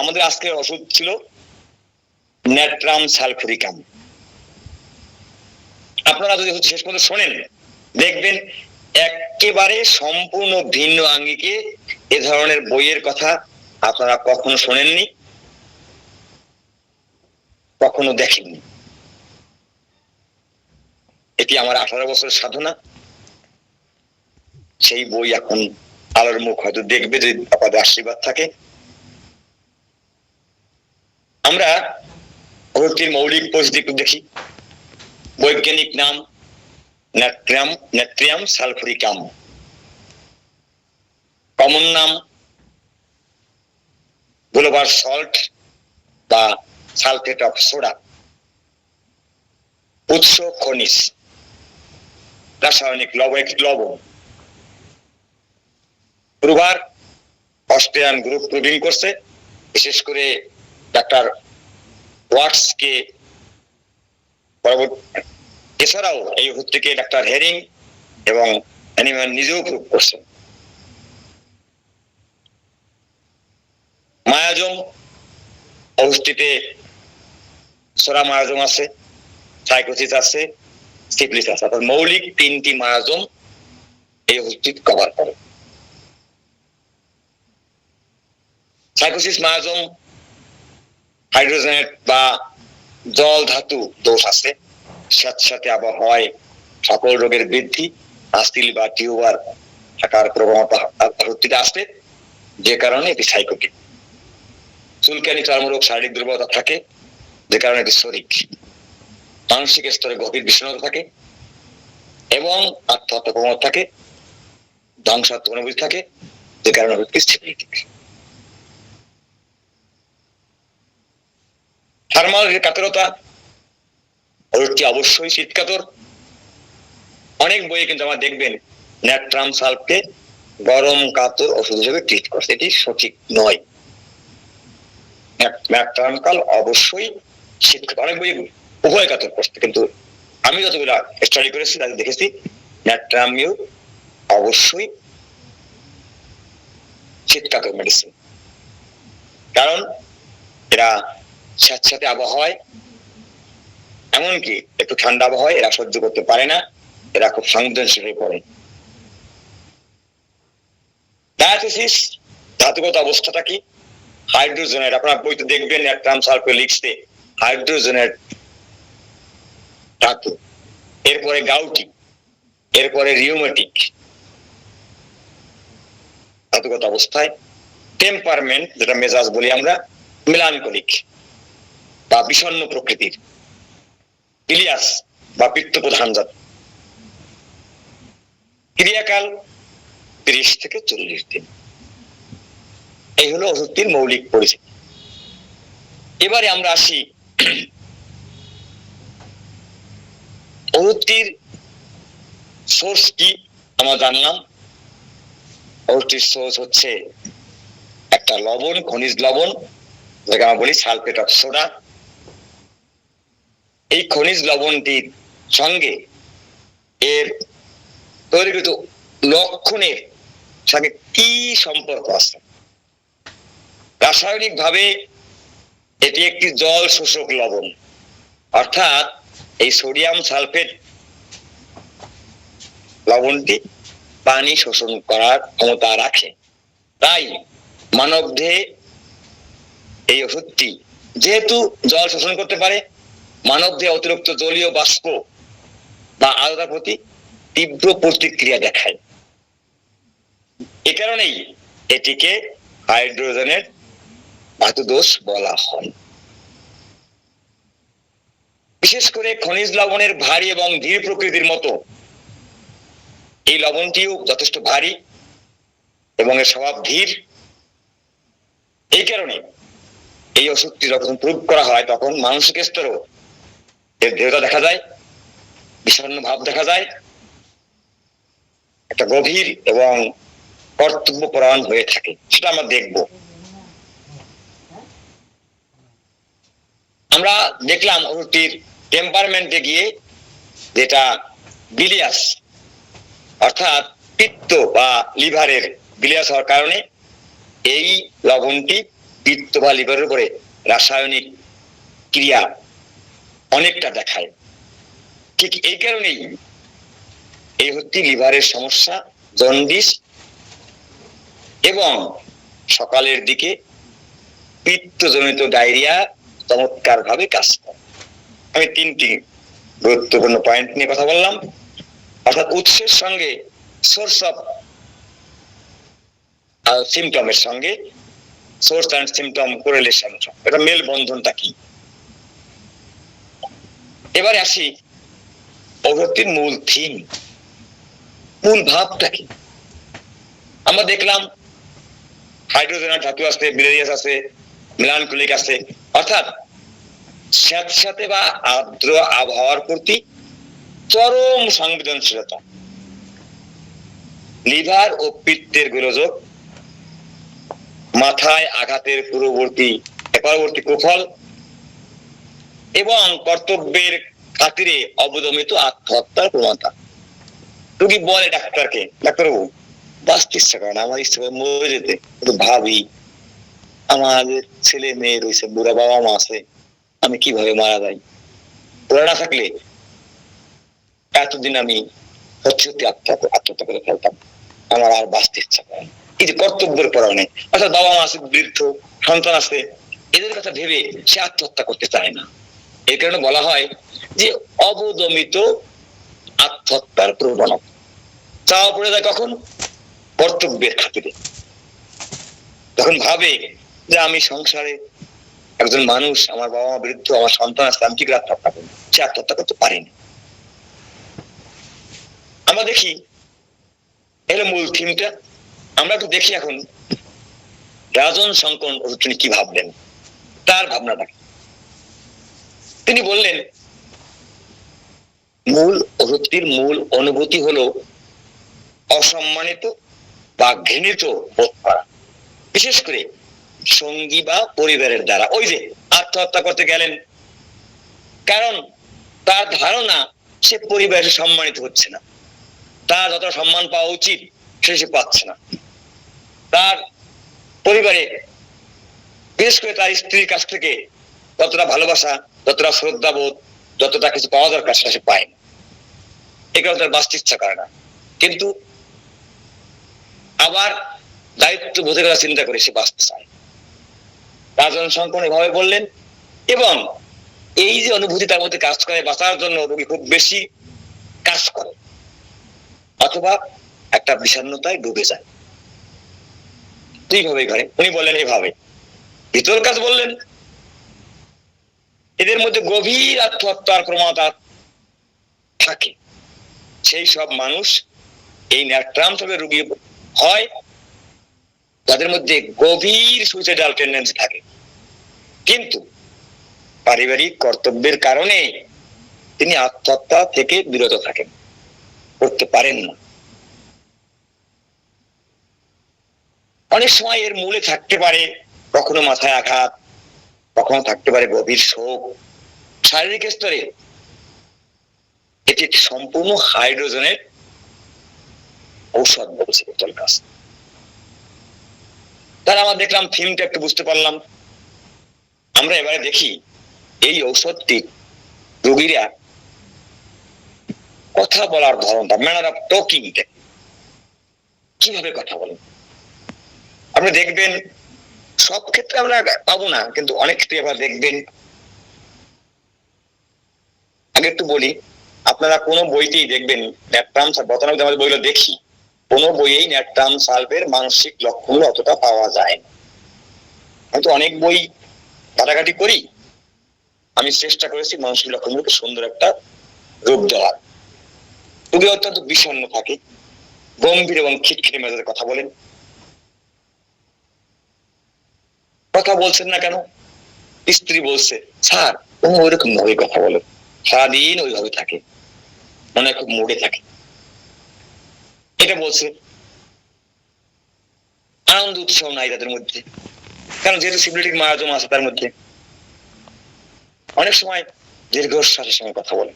আমাদের আজকের ওষুধ ছিল ন্যাট্রাম সালফুরিকাম। আপনারা যদি শেষ পর্যন্ত শোনেন দেখবেন একেবারে সম্পূর্ণ ভিন্ন আঙ্গিকে এ ধরনের বইয়ের কথা আপনারা কখনো শোনেননি, কখনো দেখেননি। এটি আমার 18 বছরের সাধনা। সেই বই এখন আলোর মুখ হয়তো দেখবে যদি আপনাদের আশীর্বাদ থাকে। আমরা ওষুধটির মৌলিক পরিস্থিতি একটু দেখি। বৈজ্ঞানিক নাম ন্যাট্রিয়াম সালফুরিকাম, কমন নাম গ্লোবাল সল্ট বা সালফেট অফ সোডা। উৎস খনিজ, রাসায়নিক লবণ। প্রুভার অস্ট্রিয়ান গ্রুপ প্রুভিং করছে, বিশেষ করে ডাক্তার ওয়াটসকে। এছাড়াও এই ওষুধটিকে ডাক্তার হেরিং এবং অ্যানিম্যান নিজেও প্রুভ করছেন। মায়াজম, ওষুধটিতে সোরা মায়াজম আছে, সাইকোসিস আছে, সিফিলিস আছে, অর্থাৎ মৌলিক 3টি মায়াজম এই ওষুধটি কভার করে। সাইকোসিস মায়াজম হাইড্রোজেনেট বা জল ধাতু দোষ আছে, সাথে আবহাওয়ায় সকল রোগের বৃদ্ধি, আস্তিল বা টিউবার থাকার প্রবণতা ওষুধটিতে আসবে, যে কারণে এটি সাইকোটিক। চুলকানি, চর্মরোগ, শারীরিক দুর্বলতা থাকে, যে কারণে এটি শরিক। মানসিক স্তরে গভীর বিষণ্ণতা থাকে এবং আত্মহত্যা প্রবণতা থাকে, ধ্বংসাত্মক অনুভূতি থাকে, যে কারণে ওষুধটি স্টিমুলেটিক। থার্মাল কাতরতা, ওষুধটি অবশ্যই শীতকাতর। অনেক বইয়ে কিন্তু আমরা দেখবেন ন্যাট্রাম সালফকে গরম কাতর ওষুধ হিসেবে ট্রিট করছে, এটি সঠিক নয়। ন্যাট্রাম কাল অবশ্যই শীতকাতর, অনেক বই উভয় কাতর করছে, কিন্তু আমি যতগুলো স্টাডি করেছি তাদের দেখেছি ন্যাট্রামিউ অবশ্যই শীতকাতর মেডিসিন। কারণ এরা স্যাঁতস্যাঁতে আবহাওয়ায়, এমনকি একটু ঠান্ডা আবহাওয়ায় এরা সহ্য করতে পারে না, এরা খুব সংবেদনশীল হয়ে পড়ে। ডায়াথেসিস, ধাতুগত অবস্থাটা কি? হাইড্রোজেনেট, আপনার বইতে দেখবেন ন্যাট্রাম সালফে লিখছে হাইড্রোজেনেট ধাতু, এরপরে গাউটি, এরপরে রিউমেটিক ধাতুগত অবস্থায়। টেম্পারমেন্ট, যেটা মেজাজ বলি আমরা, মেলানকলিক বা বিষণ্ণ প্রকৃতির। ইলিয়াস বা পিত্ত প্রধান জাত। ক্রিয়াকাল 30 থেকে 40 দিন। এই হলো ওষুধটির মৌলিক পরিচিতি। এবারে আমরা আসি ওষুধটির সোর্স কি। আমরা জানলাম ওষুধটির সোর্স হচ্ছে একটা লবণ, খনিজ লবণ, যেটা আমরা বলি সালফেট অফ সোডা। এই খনিজ লবণটির সঙ্গে এর তৈরিকৃত লক্ষণের সঙ্গে কি সম্পর্ক আছে? রাসায়নিক ভাবে এটি একটি জল শোষক লবণ, অর্থাৎ এই সোডিয়াম সালফেট লবণটি পানি শোষণ করার ক্ষমতা রাখে। তাই মানবদেহে এই ওষুধটি যেহেতু জল শোষণ করতে পারে, মানবদেহে অতিরিক্ত জলীয় বাষ্প বা আর্দ্রতার প্রতি তীব্র প্রতিক্রিয়া দেখায়। এ কারণেই এটিকে হাইড্রোজেনের ধাতুদোষ বলা হয়। বিশেষ করে খনিজ লবণের ভারী এবং ধীর প্রকৃতির মতো এই লবণটিও যথেষ্ট ভারী এবং এর স্বভাব ধীর। এই কারণে এই ওষুধটি যখন প্রয়োগ করা হয় তখন মানসিক স্তরেও এর দৃঢ়তা দেখা যায়, বিষণ্ণ ভাব দেখা যায়, একটা গভীর এবং কর্তব্যপরায়ণ হয়ে থাকে, সেটা আমরা দেখব। আমরা দেখলাম ওষুধটির টেম্পারমেন্টে গিয়ে, যেটা বিলিয়াস অর্থাৎ পিত্ত বা লিভারের বিলিয়াস হওয়ার কারণে এই লবণটি পিত্ত বা লিভারের উপরে রাসায়নিক ক্রিয়া অনেকটা দেখায়। ঠিক এই কারণেই এই হচ্ছে লিভারের সমস্যা, জন্ডিস এবং সকালের দিকে পিত্তজনিত ডায়রিয়া চমৎকার ভাবে কাজ করে। আমি তিনটি গুরুত্বপূর্ণ পয়েন্ট নিয়ে কথা বললাম, অর্থাৎ উৎসের সঙ্গে সোর্স অফ সিমটমের সঙ্গে সোর্স অ্যান্ড সিমটম কোরিলেশন, এটা মেল বন্ধনটা কি। এবারে আসি ওষুধটির মূল থিম, মূল ভাবটা কি। আমরা দেখলাম হাইড্রোজেন ধাতু আছে, বিলেরিয়াস আছে, মেলানকোলিক আছে, অর্থাৎ স্যাঁতস্যাঁতে বা আর্দ্র আবহাওয়ার প্রতি চরম সংবেদনশীলতা। লিভার ও পিত্তের গোলযোগ, মাথায় আঘাতের পরবর্তী কুফল এবং কর্তব্যের খাতিরে অবদমিত আত্মহত্যার প্রবণতা। রোগী বলে ডাক্তারকে, ডাক্তারবাবু বাঁচতে ইচ্ছা করে না, আমার ইচ্ছা করে মরে যেতে, কিন্তু ভাবি আমাদের ছেলে মেয়ে রয়েছে, বুড়া বাবা মা আছে, আমি কিভাবে মারা যাই। ওরা না থাকলে এতদিন আমি সত্যি সত্যি আত্মহত্যা করে ফেলতাম, আমার আর বাঁচতে ইচ্ছা করে। এই যে কর্তব্যের পরায়ণে, অর্থাৎ বাবা মা আছে, বৃদ্ধ সন্তান আছে, এদের কথা ভেবে সে আত্মহত্যা করতে চায় না। এই কারণে বলা হয় যে অবদমিত আত্মহত্যার প্রবণতা। চাওয়া পড়ে যায় কখন? কর্তব্যের খাতিরে। তখন ভাবে যে আমি সংসারে একজন মানুষ, আমার বাবা মা বৃদ্ধ, আমার সন্তান আছে, আমি কি করে আত্মহত্যা করবো? সে আত্মহত্যা করতে পারেনি। আমরা দেখি এর মূল থিমটা। আমরা একটু দেখি এখন রাজন শঙ্কর তিনি কি ভাবলেন, তার ভাবনাটা। তিনি বললেন মূল ওষুধটির মূল অনুভূতি হলো অসম্মানিত বা ঘৃণিত বোধ করা, বিশেষ করে সঙ্গী বা পরিবারের দ্বারা। ওই যে আত্মহত্যা করতে গেলেন, কারণ তার ধারণা সে পরিবারে সম্মানিত হচ্ছে না, তার যত সম্মান পাওয়া উচিত সে পাচ্ছে না। তার পরিবারে বিশেষ করে তার স্ত্রীর কাছ থেকে যতটা ভালোবাসা, যতটা শ্রদ্ধাবোধ, যতটা কিছু পাওয়া দরকার সেটা সে পায় না। এই কারণে তার বাঁচতে ইচ্ছা করে না, কিন্তু আবার দায়িত্ব বোধের কথা চিন্তা করে সে বাঁচতে চায়। রাজন শঙ্কর এভাবে বললেন, এবং এই যে অনুভূতি তার মধ্যে কাজ করে, বাঁচার জন্য রোগী খুব বেশি কাজ করে অথবা একটা বিষণ্ণতায় ডুবে যায়। এইভাবে ঘরে উনি বললেন এভাবে। ভিতর কাজ বললেন এদের মধ্যে গভীর আত্মহত্যার প্রবণতা থাকে। সেই সব মানুষ এই ন্যাট্রামসের রোগী হয় যাদের মধ্যে গভীর সুইসাইডাল টেন্ডেন্সি থাকে, কিন্তু পারিবারিক কর্তব্যের কারণে তিনি আত্মহত্যা থেকে বিরত থাকেন, করতে পারেন না। অনেক সময় এর মূলে থাকতে পারে কখনো মাথায় আঘাত, কখনো থাকতে পারে গভীর শোক। শারীরিক স্তরে এটি সম্পূর্ণ হাইড্রোজেনের ঔষধ বলছে বোতল গাছ। তাহলে আমরা দেখলাম থিমটা একটু বুঝতে পারলাম। আমরা এবারে দেখি এই ঔষধটি রোগীরা কথা বলার ধরনটা, ম্যানার অফ টকিং, কিভাবে কথা বলেন। আপনি দেখবেন সব ক্ষেত্রে আমরা পাবো না, কিন্তু অনেক ক্ষেত্রে আবার দেখবেন। আগে একটু বলি, আপনারা কোনো বইতেই দেখবেন ন্যাট্রাম বর্তমানে আমাদের বইগুলো দেখি, কোনো বইয়েই ন্যাট্রাম সালফের মানসিক লক্ষণগুলো অতটা পাওয়া যায় না। আমি তো অনেক বই ঘাটাঘাটি করি, আমি চেষ্টা করেছি মানসিক লক্ষণগুলোকে সুন্দর একটা রূপ দেওয়ার। রোগী অত্যন্ত বিষণ্ণ থাকে, গম্ভীর এবং খিটখিটে মেজাজে কথা বলেন। কথা বলছেন না কেন? স্ত্রী বলছে স্যার তুমি ওইরকম ভাবে কথা বলো, সারাদিন ওইভাবে থাকে, মনে খুব মুডে থাকে, এটা বলছে। আনন্দ উৎসাহ নাই তাদের মধ্যে, কারণ যেহেতু সিবিলিটিক মারাজম আছে তার মধ্যে। অনেক সময় দীর্ঘশ্বাসের সঙ্গে কথা বলে।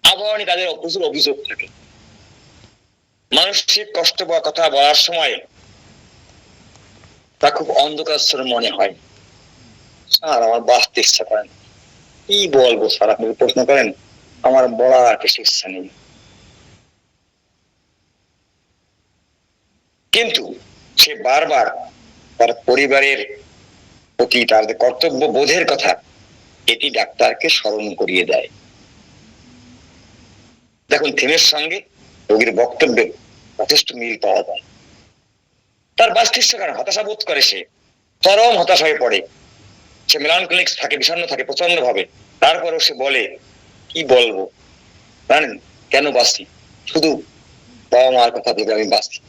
আবহাওয়া নিয়ে তাদের প্রচুর অভিযোগ থাকে। মানসিক কষ্ট বা কথা বলার সময় তা খুব অন্ধকার মনে হয়। স্যার আমার বাঁচতে ইচ্ছা করেন। কি বলবো স্যার, আপনি প্রশ্ন করেন, আমার বলার কিছু ইচ্ছা নেই। কিন্তু সে বারবার তার পরিবারের প্রতি তার কর্তব্য বোধের কথা এটি ডাক্তারকে স্মরণ করিয়ে দেয়। দেখুন থিমের সঙ্গে রোগীর বক্তব্যে যথেষ্ট মিল পাওয়া যায়। তার বাঁচতে ইচ্ছা করে, হতাশা বোধ করে, সে চরম হতাশ হয়ে পড়ে, সে মেলানকলিক থাকে, বিষণ্ণ থাকে প্রচন্ড ভাবে। তারপরেও সে বলে, কি বলবো জানেন কেন বাঁচি, শুধু বাবা মার কথা ভেবে আমি বাঁচি,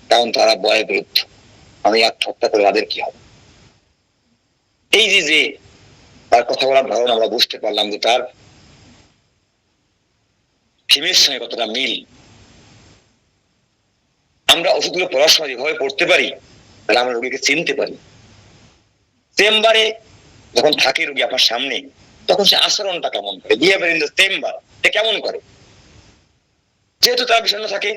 কারণ তারা বয়োবৃদ্ধ, আমি আত্মহত্যা করে তাদের কি হবে। এই যে তার কথা বলার ধরন আমরা বুঝতে পারলাম যে তার থিমের সঙ্গে কতটা মিল। আমরা ওষুধগুলো পড়ার সময় যেভাবে পড়তে পারি, তাহলে আমরা রোগীকে চিনতে পারি। চেম্বারে যখন থাকে রোগী আপনার সামনে, তখন সে আচরণটা কেমন করে, বিহেভিয়ার ইন দ্য চেম্বার সে কেমন করে। যেহেতু তারা বিষণ্ণ থাকে,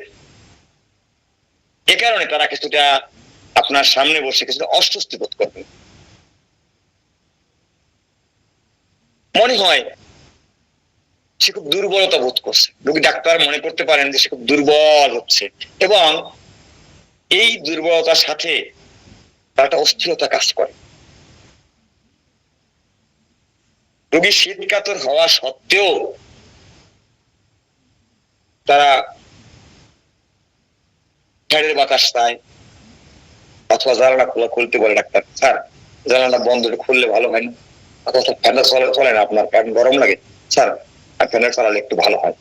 এ কারণে তারা কিছুটা আপনার সামনে বসে কিছুটা অস্বস্তি বোধ করবে, মনে হয় সে খুব দুর্বলতা বোধ করছে। রোগী ডাক্তার মনে করতে পারেন যে সে খুব দুর্বল হচ্ছে, এবং এই দুর্বলতার সাথে তার একটা অস্থিরতা কাজ করে। রোগী শীতকাতর হওয়া সত্ত্বেও তারা ফ্যানের বাতাস চায়, অথবা জানালা খোলা খুলতে বলে ডাক্তার, স্যার জানালা বন্ধ খুললে ভালো হয় না, অথবা ফ্যানটা চলে না, আপনার ফ্যান গরম লাগে, স্যার ফ্যানের চালালে একটু ভালো হয়,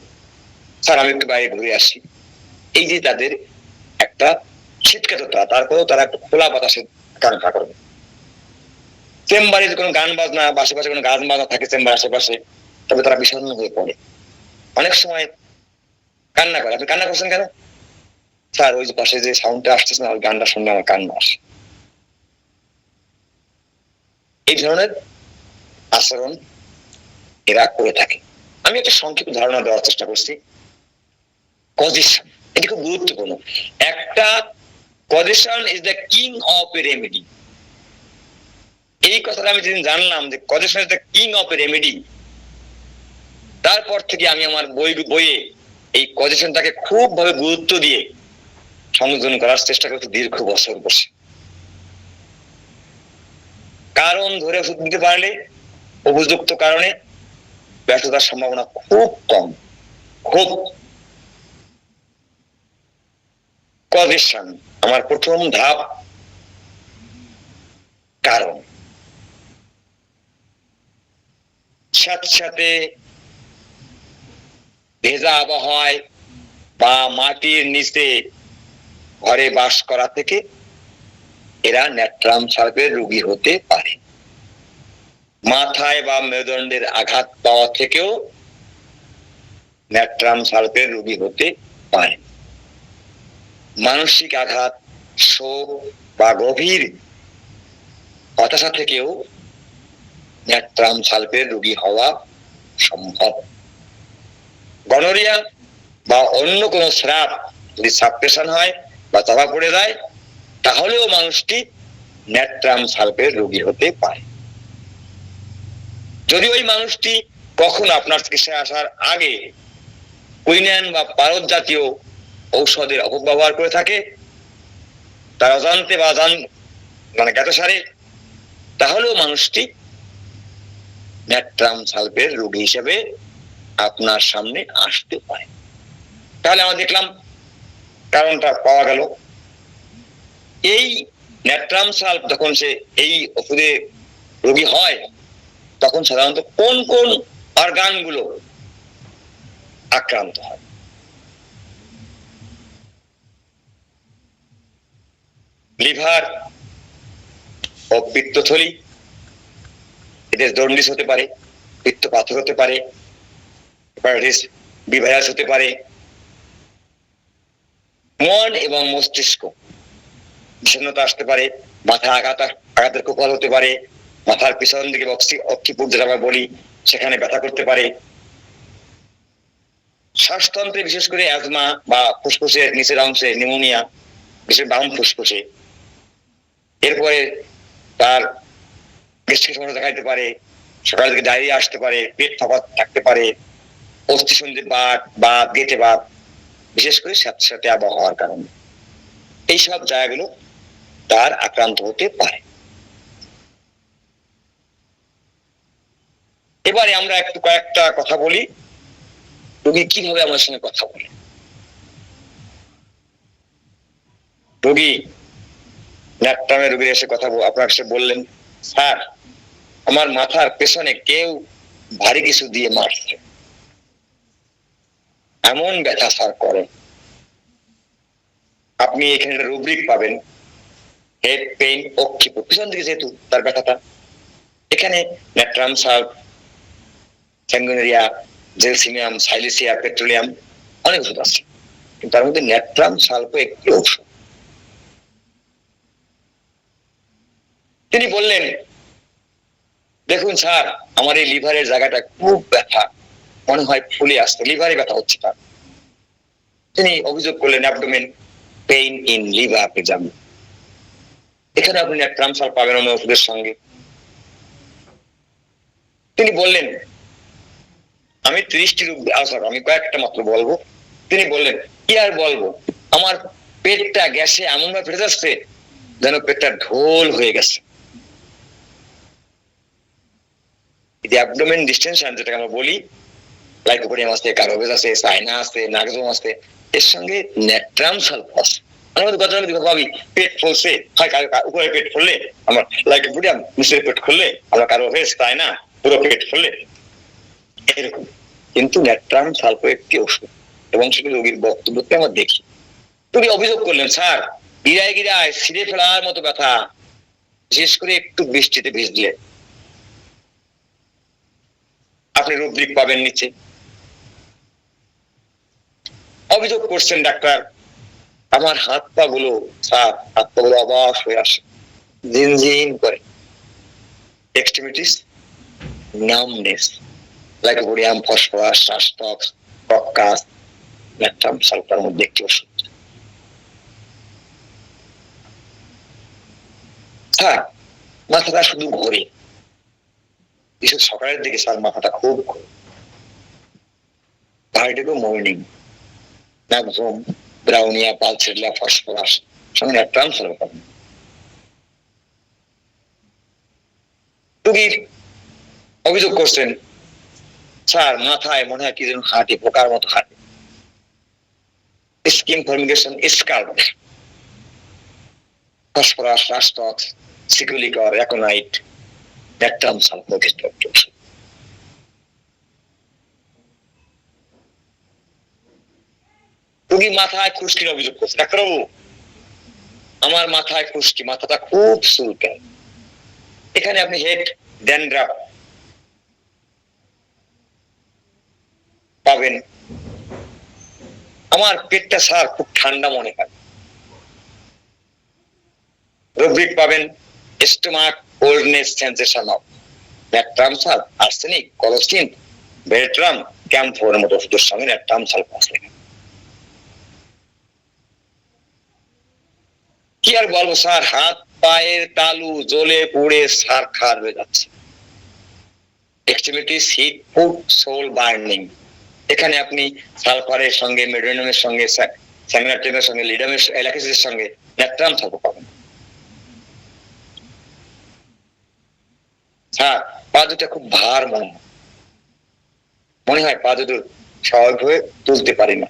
স্যার আমি একটু বাইরে ঘুরে আসি। এই যে তাদের একটা শীতকাতরতা, তারপরেও তারা একটু খোলা বাতাসে আকাঙ্ক্ষা করবে। চেম্বারে কোনো গান বাজনা বা আশেপাশে কোনো গান বাজনা থাকে চেম্বার আশেপাশে, তবে তারা বিষণ্ণ হয়ে পড়ে, অনেক সময় কান্না করে। আপনি কান্না করছেন কেন, স্যার ওই যে পাশে যে সাউন্ডটা আসতেছে না, ওই গানটা শুনলে আমার কান্না আসে। এই ধরনের আচরণ এরা করে থাকে। আমি একটা সংক্ষিপ্ত ধারণা দেওয়ার চেষ্টা করছি। কজেশন এটি খুব গুরুত্বপূর্ণ। একটা causation is the king of A remedy. এই কথাটা আমি যেদিন জানলাম যে causation is the king of A remedy, তারপর থেকে আমি আমার বইয়ে এই কজেশনটাকে খুব ভাবে গুরুত্ব দিয়ে সংযোজন করার চেষ্টা করছি দীর্ঘ বছর বসে। কারণ ধরে ওষুধ দিতে পারলে উপযুক্ত কারণে ব্যর্থতার সম্ভাবনা খুব কম, খুব। কজেশন আমার প্রথম ধাপ, কারণ। সাথে সাথে ভেজা আবহাওয়ায় বা মাটির নিচে ঘরে বাস করা থেকে এরা ন্যাট্রাম সার্পের রোগী হতে পারে। মাথায় বা মেরুদণ্ডের আঘাত পাওয়া থেকেও ন্যাট্রাম সার্পের রোগী হতে পারে। মানসিক আঘাত, শোক বা গভীর হতাশা থেকেও ন্যাট্রাম সালফের রোগী হওয়া সম্ভব। গনোরিয়া বা অন্য কোনো স্রাব যদি সাবপ্রেশন হয় বা চাপা পড়ে যায়, তাহলেও মানুষটি ন্যাট্রাম সালফের রোগী হতে পারে। যদি ওই মানুষটি কখনো আপনার চিকিৎসায় আসার আগে কুইনাইন বা পারদ জাতীয় ঔষধের অপব্যবহার করে থাকে, তার অজান্তে বা মানে জ্ঞাতসারে, তাহলেও মানুষটি ন্যাট্রাম সালফের রোগী হিসেবে আপনার সামনে আসতে পারে। তাহলে আমরা দেখলাম কারণটা পাওয়া গেল। এই ন্যাট্রাম সালফ যখন সে এই ওষুধে রোগী হয়, তখন সাধারণত কোন কোন অর্গানগুলো আক্রান্ত হয়? লিভার ও পিত্তথলি, এদের জন্ডিস হতে পারে, পিত্ত পাথর হতে পারে, হেপাটাইটিস বি ভাইরাস হতে পারে। মন এবং মস্তিষ্ক, বিষণ্ণতা আসতে পারে, মাথা আঘাতের কপাল হতে পারে, মাথার পিছন দিকে অক্ষিপুর যেটা আমরা বলি সেখানে ব্যথা করতে পারে। শ্বাসতন্ত্রে বিশেষ করে অ্যাজমা বা ফুসফুসের নিচের অংশে নিউমোনিয়া, বিশেষ বাম ফুসফুসে। এরপরে তার গ্যাস্ট্রিক সমস্যা দেখাইতে পারে, সকাল থেকে ডায়রিয়া আসতে পারে, পেট ফাঁপা থাকতে পারে, অস্থি সন্ধি বাত বা গেটে বাত, বিশেষ করে স্যাঁতস্যাঁতে আবহাওয়ার কারণে এইসব জায়গাগুলো তার আক্রান্ত হতে পারে। এবারে আমরা একটু কয়েকটা কথা বলি রোগী কিভাবে আমার সঙ্গে কথা বলে। রোগী ন্যাট্রামের রোগীর এসে কথা আপনার কাছে বললেন, স্যার আমার মাথার পেছনে কেউ ভারী কিছু দিয়ে মারছে, এমন ব্যথা স্যার করে। আপনি এখানে রুব্রিক পাবেন, হেড পেইন, অক্ষিপ, পিছন দিকে যেহেতু তার ব্যথাটা, এখানে ন্যাট্রাম সাল্প, স্যাঙ্গুইনেরিয়া, জেলসিমিয়াম, সাইলিসিয়া, পেট্রোলিয়াম, অনেক ওষুধ আছে, কিন্তু তার মধ্যে ন্যাট্রাম সাল্প একটি ঔষধ। তিনি বললেন, দেখুন স্যার আমার এই লিভারের জায়গাটা খুব ব্যথা, মনে হয় ফুলে আসছে, লিভারে ব্যথা হচ্ছে তার। তিনি অভিযোগ করলেন abdomen pain in liver exam. এখানে আপনি ন্যাট্রাম সাল্প পাবেন অন্য ওষুধের সঙ্গে। তিনি বললেন, আমি 30টি রোগ আলোচনা, আমি কয়েকটা মাত্র বলবো। তিনি বললেন, কি আর বলবো, আমার পেটটা গ্যাসে এমন ভাবে ফেটে যাচ্ছে যেন পেটটা ঢোল হয়ে গেছে। অ্যাবডোমেন ডিস্টেনশন যেটাকে আমরা বলি, লাইকোপোডিয়াম আছে, কার্বোভেজ আছে, সাইনা আছে, নাগজম আছে, এর সঙ্গে ন্যাট্রাম সালফ আছে। আমাদের কথা ভাবি পেট ফুলছে, উপরে পেট ফুললে আমার লাইকোপোডিয়াম, নিচের পেট খুললে আমরা কার্বোভেজ, সাইনা, পুরো পেট ফুললে এরকম। কিন্তু ন্যাট্রাম সালফ একটি ওষুধ এবং সেটি রোগীর বক্তব্যতে আমরা দেখি। রোগী অভিযোগ করলেন, স্যার গিরায় গিরায় ছিঁড়ে ফেলার মতো ব্যথা, বিশেষ করে একটু বৃষ্টিতে ভিজলে। আপনি রুব্রিক পাবেন নিচে। অভিযোগ করছেন, ডাক্তার আমার হাত পা গুলো, স্যার হাত পা গুলো অবাক হয়ে আসে, ঝিনঝিন করে, এক্সট্রিমিটিস নামনেস, লাইকোপোডিয়াম, ফসফরাস, শাস্তক্স, কক্কাস, ন্যাট্রাম সালফার মধ্যে একটি ওষুধ। স্যার মাথাটা শুধু ঘোরে, বিশেষ সকালের দিকে স্যার মাথাটা খুব ঘোরে, ভার্টিগো, মর্নিং, নাগজম, ব্রাউনিয়া, পালসেরিয়া, ফসফরাস, সঙ্গে ন্যাট্রাম সালফার। রোগীর অভিযোগ করছেন, স্যার মাথায় মনে হয় কি যেন হাঁটে, পোকার মতো হাঁটে, skin ফর্মিগেশন, SCALP, phosphorus, রাস্টক্স, সিকুলিকর, aconite, natrum sulphur. রোগী মাথায় খুশকির অভিযোগ করছে, ডাক্তারবাবু আমার মাথায় খুশকি, মাথাটা খুব চুলকায়। এখানে আপনি হেড ড্যান্ড্রাফ পাবেন। আমার পেটটা স্যার খুব ঠান্ডা মনে হয়। রুব্রিক পাবেন stomach coldness sensation of, natrum sulph, arsenic, কলোস্টিন, ভেট্রাম, ক্যাম্ফোরের মতো ওষুধের সঙ্গে ন্যাট্রাম সালফ আছে। কি আর বলবো স্যার, হাত পায়ের তালু জ্বলে পুড়ে ছারখার হয়ে যাচ্ছে, extremities heat, foot, sole burning. এখানে আপনি সালফারের সঙ্গে, মেডোনিয়ামের সঙ্গে, স্যামিনাট্রিনের সঙ্গে, লিডামের, এলাকিসের সঙ্গে ন্যাট্রাম সালফ পাবেন। হ্যাঁ, পা দুটা খুব ভার মনে হয় পা দুটো স্বাভাবিকভাবে তুলতে পারি না।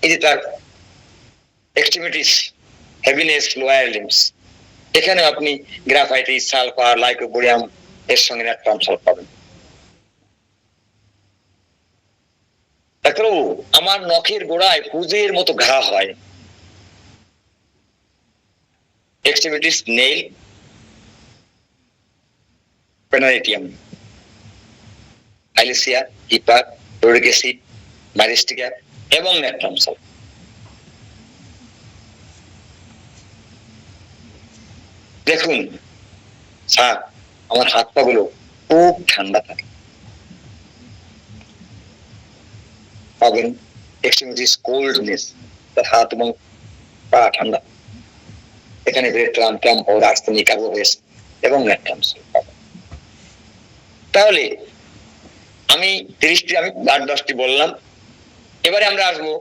এই যে তার এক্সট্রিমিটিস হেভিনেস, লোয়ার লিম্বস, এখানে আপনি গ্রাফাইটিস, সালফার, লাইকোপোডিয়াম এর সঙ্গে ন্যাট্রাম সালফ পাবেন। ডাক্তারবাবু আমার নখের গোড়ায় পুজের মতো ঘা হয়, extremities nail, পেনারিটিয়াম, আইলেসিয়া, hepar, lauric acid, মাইরিস্টিকা এবং ন্যাট্রাম সালফ। দেখুন স্যার আমার হাত পা গুলো খুব ঠান্ডা থাকে, পাবেন এক্সট্রিমিটিস কোল্ডনেস, তার হাত এবং পা ঠান্ডা। এখানে ট্রাম পাউডার, আর্সেনিক, কার্বোভেস এবং ন্যাট্রাম সালফেট। তাহলে আমি 30টি, আমি 8-10টি বললাম। এবারে আমরা আসবো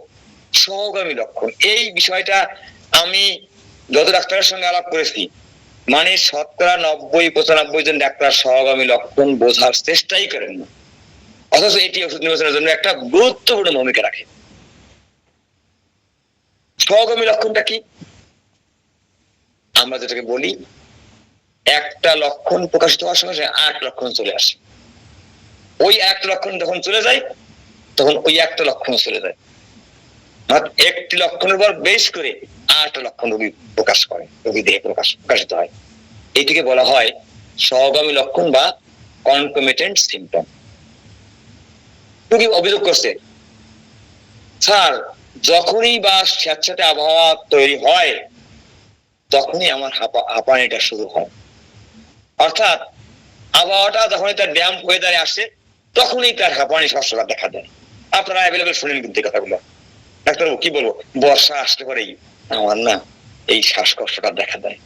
সহগামী লক্ষণ। এই বিষয়টা আমি যত ডাক্তারের সঙ্গে আলাপ করেছি, মানে 90-95 জন ডাক্তার সহগামী লক্ষণ বোঝার চেষ্টাই করেন না, অথচ এটি ওষুধ নির্বাচনের জন্য একটা গুরুত্বপূর্ণ ভূমিকা রাখে। সহগামী লক্ষণটা কি? আমরা যেটাকে বলি, একটা লক্ষণ প্রকাশিত হওয়ার সঙ্গে সঙ্গে 8 লক্ষণ চলে আসে। ওই 1 লক্ষণ যখন চলে যায়, তখন ওই একটা লক্ষণ চলে যায়। একটি লক্ষণের উপর বেশ করে 8 লক্ষণ রোগী প্রকাশ করে, রোগী দেহে প্রকাশিত হয়। এইটিকে বলা হয় সহগামী লক্ষণ বা কনকমিটেন্ট সিম্পটম। রোগী অভিযোগ করছে, স্যার যখনই বা স্যাঁতস্যাঁতে আবহাওয়া তৈরি হয় তখনই আমার হাঁপানিটা শুরু হয়। অর্থাৎ আবহাওয়াটা যখনই তার ড্যাম্প ওয়েদারে আসে তখনই তার হাঁপানি সমস্যাটা দেখা দেয়। আপনারা অ্যাভেলেবেল শুনেন কিন্তু এই কথাগুলো। ডাক্তারবাবু কি বলবো, বর্ষা আসতে পরেই আমার না এই শ্বাসকষ্টটা দেখা দেয়।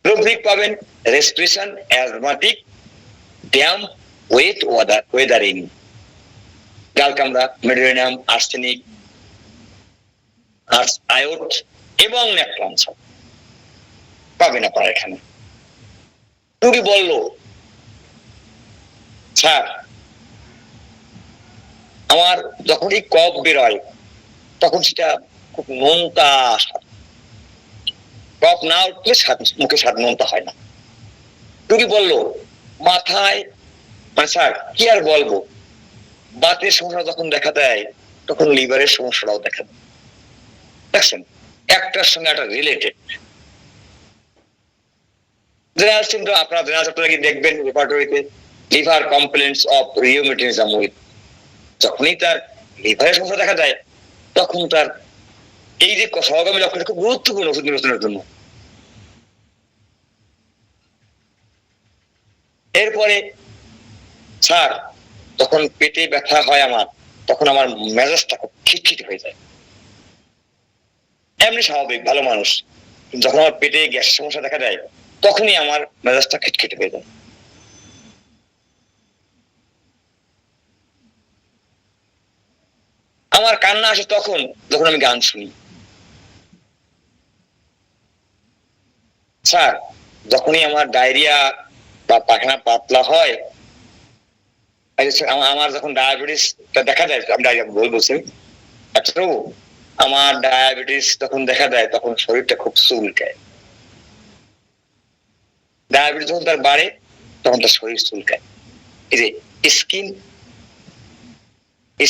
রোগিক পাবেন respiration, asthmatic, damp, wet weathering, dulcamara, medorrhinum, arsenic, iod এবং ন্যাট্রাম সালফেট পাবেন আপনারা এখানে। রোগী বলল, স্যার আমার যখনই কফ বেরোয় তখন সেটা খুব নোনতা স্বাদ, কফ না উঠলে মুখে স্বাদ নোনতা হয় না। রোগী বলল মাথায়, মানে স্যার কি আর বলবো, বাতের সমস্যা যখন দেখা দেয় তখন লিভারের সমস্যাটাও দেখা দেয়। দেখছেন, একটার সঙ্গে একটা রিলেটেড। জেনারেল সিম্পটম আপনারা জেনারেল চ্যাপ্টারে কি দেখবেন রেপার্টরিতে, liver complaints of rheumatism with, যখনই তার লিভারের সমস্যা দেখা যায় তখন তার এই যে সহগামী লক্ষণ খুব গুরুত্বপূর্ণ ওষুধ নির্বাচনের জন্য। এরপরে স্যার যখন পেটে ব্যথা হয় আমার, তখন আমার মেজাজটা খুব খিটখিটে হয়ে যায়। এমনি স্বাভাবিক ভালো মানুষ, যখন আমার পেটে গ্যাসের সমস্যা দেখা যায় তখনই আমার মেজাজটা খিটখিটে হয়ে যায়। আমার কান্না আসে তখন যখন আমি গান শুনি। স্যার যখনই আমার ডায়রিয়া বা পায়খানা পাতলা হয়, আমার যখন ডায়াবেটিস দেখা দেয়, আমি ডায়রিয়া বলছি, আচ্ছা আমার ডায়াবেটিস যখন দেখা দেয় তখন শরীরটা খুব চুলকায়। ডায়াবেটিস যখন তার বাড়ে তখন তার শরীর চুলকায়। এই যে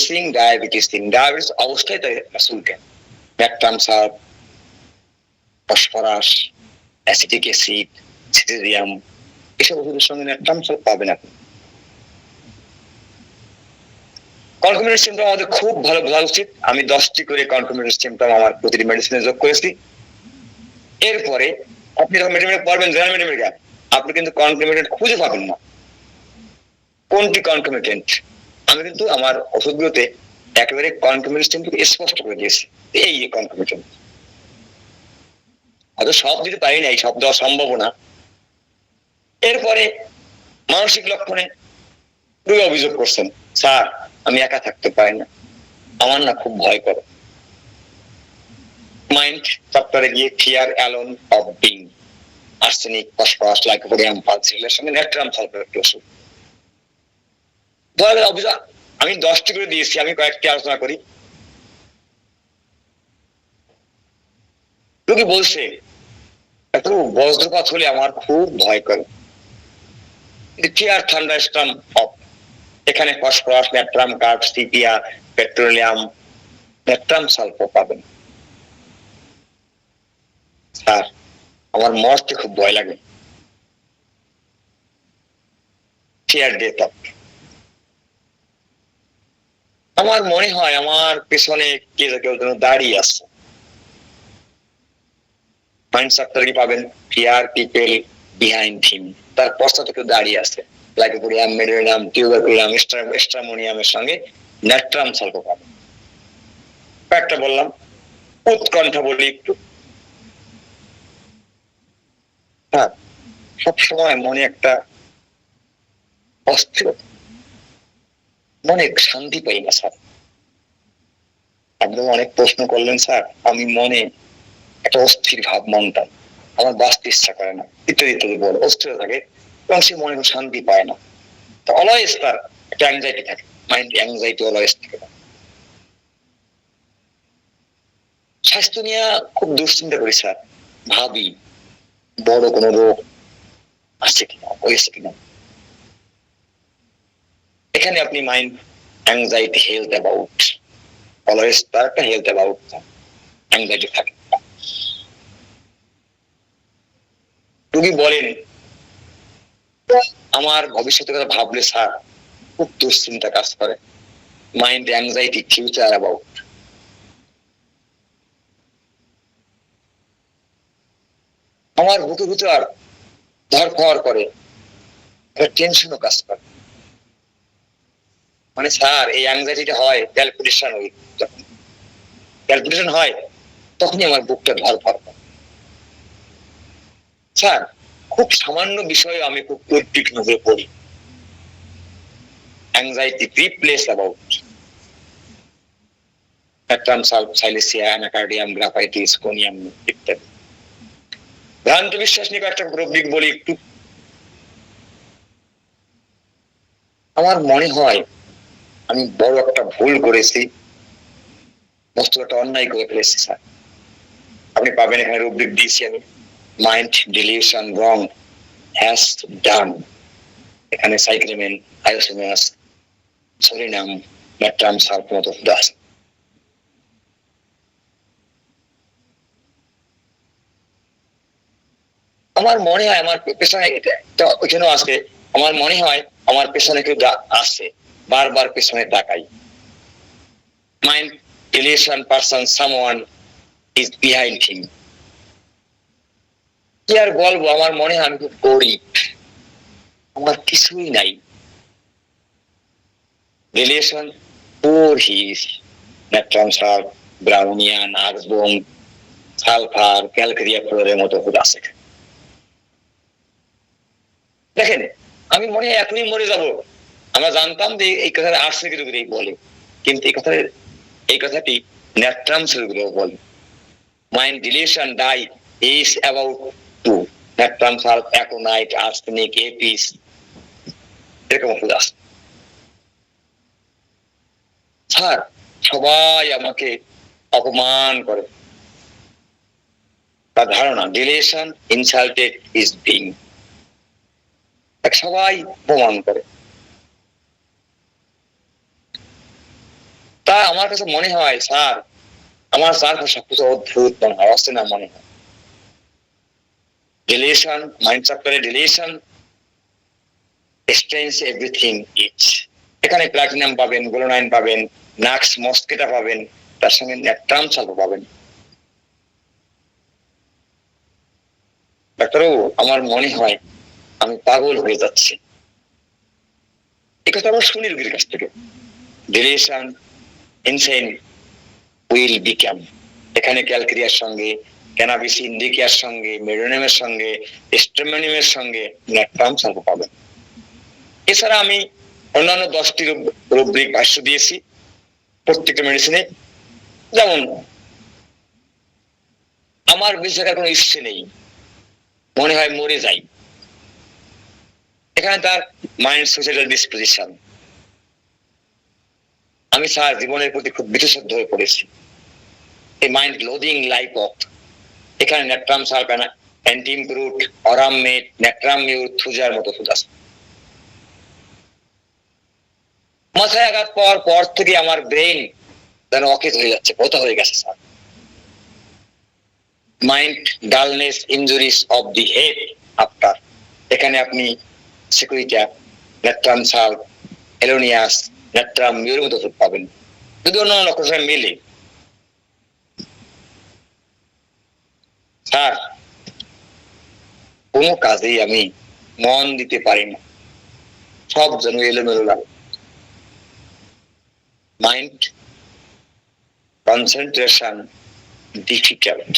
স্কিন ডায়াবেটিস অবস্থায় তার চুলকায়। Natrum sulphate, phosphorus, acetic acid, সিটেরিয়াম, এসব ওষুধের সঙ্গে ন্যাট্রাম সালফেট পাবেন আপনি। কনকমিটেন্ট সিম্পটম আমাদের খুব ভালো বোঝা উচিত। আমি 10টি করে কনকমিটেন্ট সিম্পটম আমার প্রতিটি মেডিসিনে যোগ করেছি। এরপরে আপনি যখন মেডিসিন পড়বেন জেনারেল মেডিসিন, আপনি কিন্তু কনকমিটেন্ট খুঁজে পাবেন না কোনটি কনকমিটেন্ট। আমি কিন্তু আমার ওষুধগুলোতে একেবারে কনকমিটেন্ট সিম্পটম স্পষ্ট করে দিয়েছি, এই কনকমিটেন্ট। হয়তো সব দিতে পারি না, এই সব দেওয়া সম্ভব না। এরপরে মানসিক লক্ষণে রোগী অভিযোগ করছেন, স্যার আমি একা থাকতে পারি না, আমার না খুব ভয় করে। মাইন্ড চ্যাপ্টারে গিয়ে fear alone of being, arsenic, phosphorus, lycopodium, পালসিলের সঙ্গে ন্যাট্রাম সালফেট ওষুধ। অভিযোগ আমি 10টি করে দিয়েছি, আমি কয়েকটি আলোচনা করি। রোগী বলছে একটু বজ্রপাত হলে আমার খুব ভয় করে। ফিয়ার থান্ডারস্টর্ম অফ, এখানে phosphorus, natrum, carb, sepia, petroleum, natrum sulphate পাবেন। স্যার আমার মরতে খুব ভয় লাগে। ফিয়ার ডেথ অফ, আমার মনে হয় আমার পেছনে কেউ যেন দাঁড়িয়ে আছে। মাইন্ড চ্যাপ্টারে কি পাবেন, ফিয়ার পিপল বিহাইন্ড হিম, তার পশ্চাতে কেউ দাঁড়িয়ে আছে। লাইকোপোডিয়াম, মেডোরিনাম, টিউবারকুলাম, স্ট্রামোনিয়ামের সঙ্গে ন্যাট্রাম সালফেট পাবেন। কয়েকটা বললাম। উৎকণ্ঠা বলি একটু, স্যার সবসময় মনে একটা অস্থিরতা, মনে শান্তি পাই না স্যার। একদম অনেক প্রশ্ন করলেন স্যার, আমি মনে একটা অস্থির ভাব, মনটা আমার বাঁচতে ইচ্ছা করে না, ইত্যাদি ইত্যাদি বলে অস্থির থাকে এবং সে মনে শান্তি পায় না। তো অলওয়েজ তার একটা অ্যাংজাইটি থাকে, মাইন্ড অ্যাংজাইটি অলওয়েজ থাকে। স্বাস্থ্য নিয়ে খুব দুশ্চিন্তা করি স্যার, ভাবি বড় কোনো রোগ আসছে কিনা, হয়েছে কিনা। এখানে আপনি mind anxiety, health about, always তার একটা হেলথ অ্যাবাউট অ্যাংজাইটি থাকে। রোগী বলেন আমার ভবিষ্যতের কথা ভাবলে স্যার খুব দুশ্চিন্তা কাজ করে, মাইন্ড অ্যাংজাইটি, ফিউচার অ্যাবাউট। আমার বুকে ভিতর ধরফর করে, টেনশনও কাজ করে। মানে স্যার এই অ্যাংজাইটিটা হয় ক্যালকুলেশন, ওই যখন ক্যালকুলেশন হয় তখনই আমার বুকটা ধরফর করে। স্যার খুব সামান্য বিষয়ে আমি খুব উদ্বিগ্ন হয়ে পড়ি, anxiety replace about সাইলেসিয়া, anacardium, graphites, conium ইত্যাদি। ভ্রান্ত বিশ্বাস নিয়ে একটা রোগবিক বলি একটু। আমার মনে হয় আমি বড় একটা ভুল করেছি, মস্ত একটা অন্যায় করে ফেলেছি স্যার। আপনি পাবেন এখানে রুব্রিক দিয়েছি আমি, mind dilution wrong has done. এখানে সাইক্লিমেন, আয়োসিনাস, সরিনাম, ম্যাট্রাম সালফ মতো দাস। আমার মনে হয় আমার পেছনে ওইখানেও আছে, আমার মনে হয় আমার পেছনে কেউ আসছে, বারবার পেছনে তাকাই। Mind dilution person, someone is behind him. কি আর বলবো, আমার মনে হয় আমি খুব গরিব, আমার কিছুই নাই। Relation poor his, natrum sulph, bryonia, আর্গন, সালফার, ক্যালকেরিয়া ফ্লোরের মতো ওষুধ আছে। দেখেন আমি মনে হয় এখনই মরে যাব। আমরা জানতাম যে এই কথাটা আর্সেনিক রোগীরাই বলে, কিন্তু এই কথাটি ন্যাট্রাম সেলগুলো বলে। Mind delusion die is about to, natrum sulph, aconite, arsenic, apis, এরকম ওষুধ আছে। স্যার সবাই আমাকে অপমান করে, তার ধারণা ডিলেশন ইনসাল্টেড ইজ বিং, সবাই অপমান করে। তা আমার কাছে মনে হয় স্যার, আমার স্যার সবকিছু অদ্ভুত মনে হয়, অচেনা মনে হয়। ডিলেশন, মাইন্ড চ্যাপ্টারে ডিলেশন এক্সচেঞ্জ এভরিথিং ইজ। এখানে প্লাটিনাম পাবেন, গোলোনাইন পাবেন, নাক্স মস্কেটা পাবেন, তার সঙ্গে ন্যাট্রাম সালফা পাবেন। ডাক্তারবাবু আমার মনে হয় আমি পাগল হয়ে যাচ্ছি। এই কথা আমরা শুনি রোগীর কাছ থেকে, ডিলেশন ইনসেন উইল বিকাম। এখানে ক্যালকেরিয়ার সঙ্গে, ক্যানাবিস ইন্ডিকার সঙ্গে, মেডোনিয়ামের সঙ্গে, স্ট্রেমোনিয়ামের সঙ্গে ন্যাট্রাম সালফা পাবেন। এছাড়া আমি অন্যান্য 10টি রুব্রিক ভাষ্য দিয়েছি প্রত্যেকটা মেডিসিনে। যেমন আমার বেঁচে থাকার কোনো ইচ্ছে নেই, মনে হয় মরে যাই। এখানে তার মাইন্ড সুইসাইডাল ডিসপোজিশন। আমি স্যার জীবনের প্রতি খুব বিশেষজ্ঞ হয়ে পড়েছি, এই মাইন্ড লোডিং লাইফ অফ। এখানে ন্যাট্রাম সালফা, অ্যান্টিমব্রুট, অরামমেট, ন্যাট্রাম মিউর, থুজার মতো ওষুধ আছে। মাথায় আঘাত পাওয়ার পর থেকে আমার ব্রেন যেন অকেজ হয়ে যাচ্ছে, কোথা হয়ে গেছে sir. Mind dullness, ইনজুরিস of the head after. এখানে আপনি সিকুইটা, ন্যাট্রাম সালফ, হেলোনিয়াস, ন্যাট্রাম মিউর মতো ওষুধ পাবেন, যদি অন্যান্য লক্ষণের মিলে। স্যার কোনো কাজেই আমি মন দিতে পারি না, সব যেন এলোমেলো লাগে। Mind concentration difficult.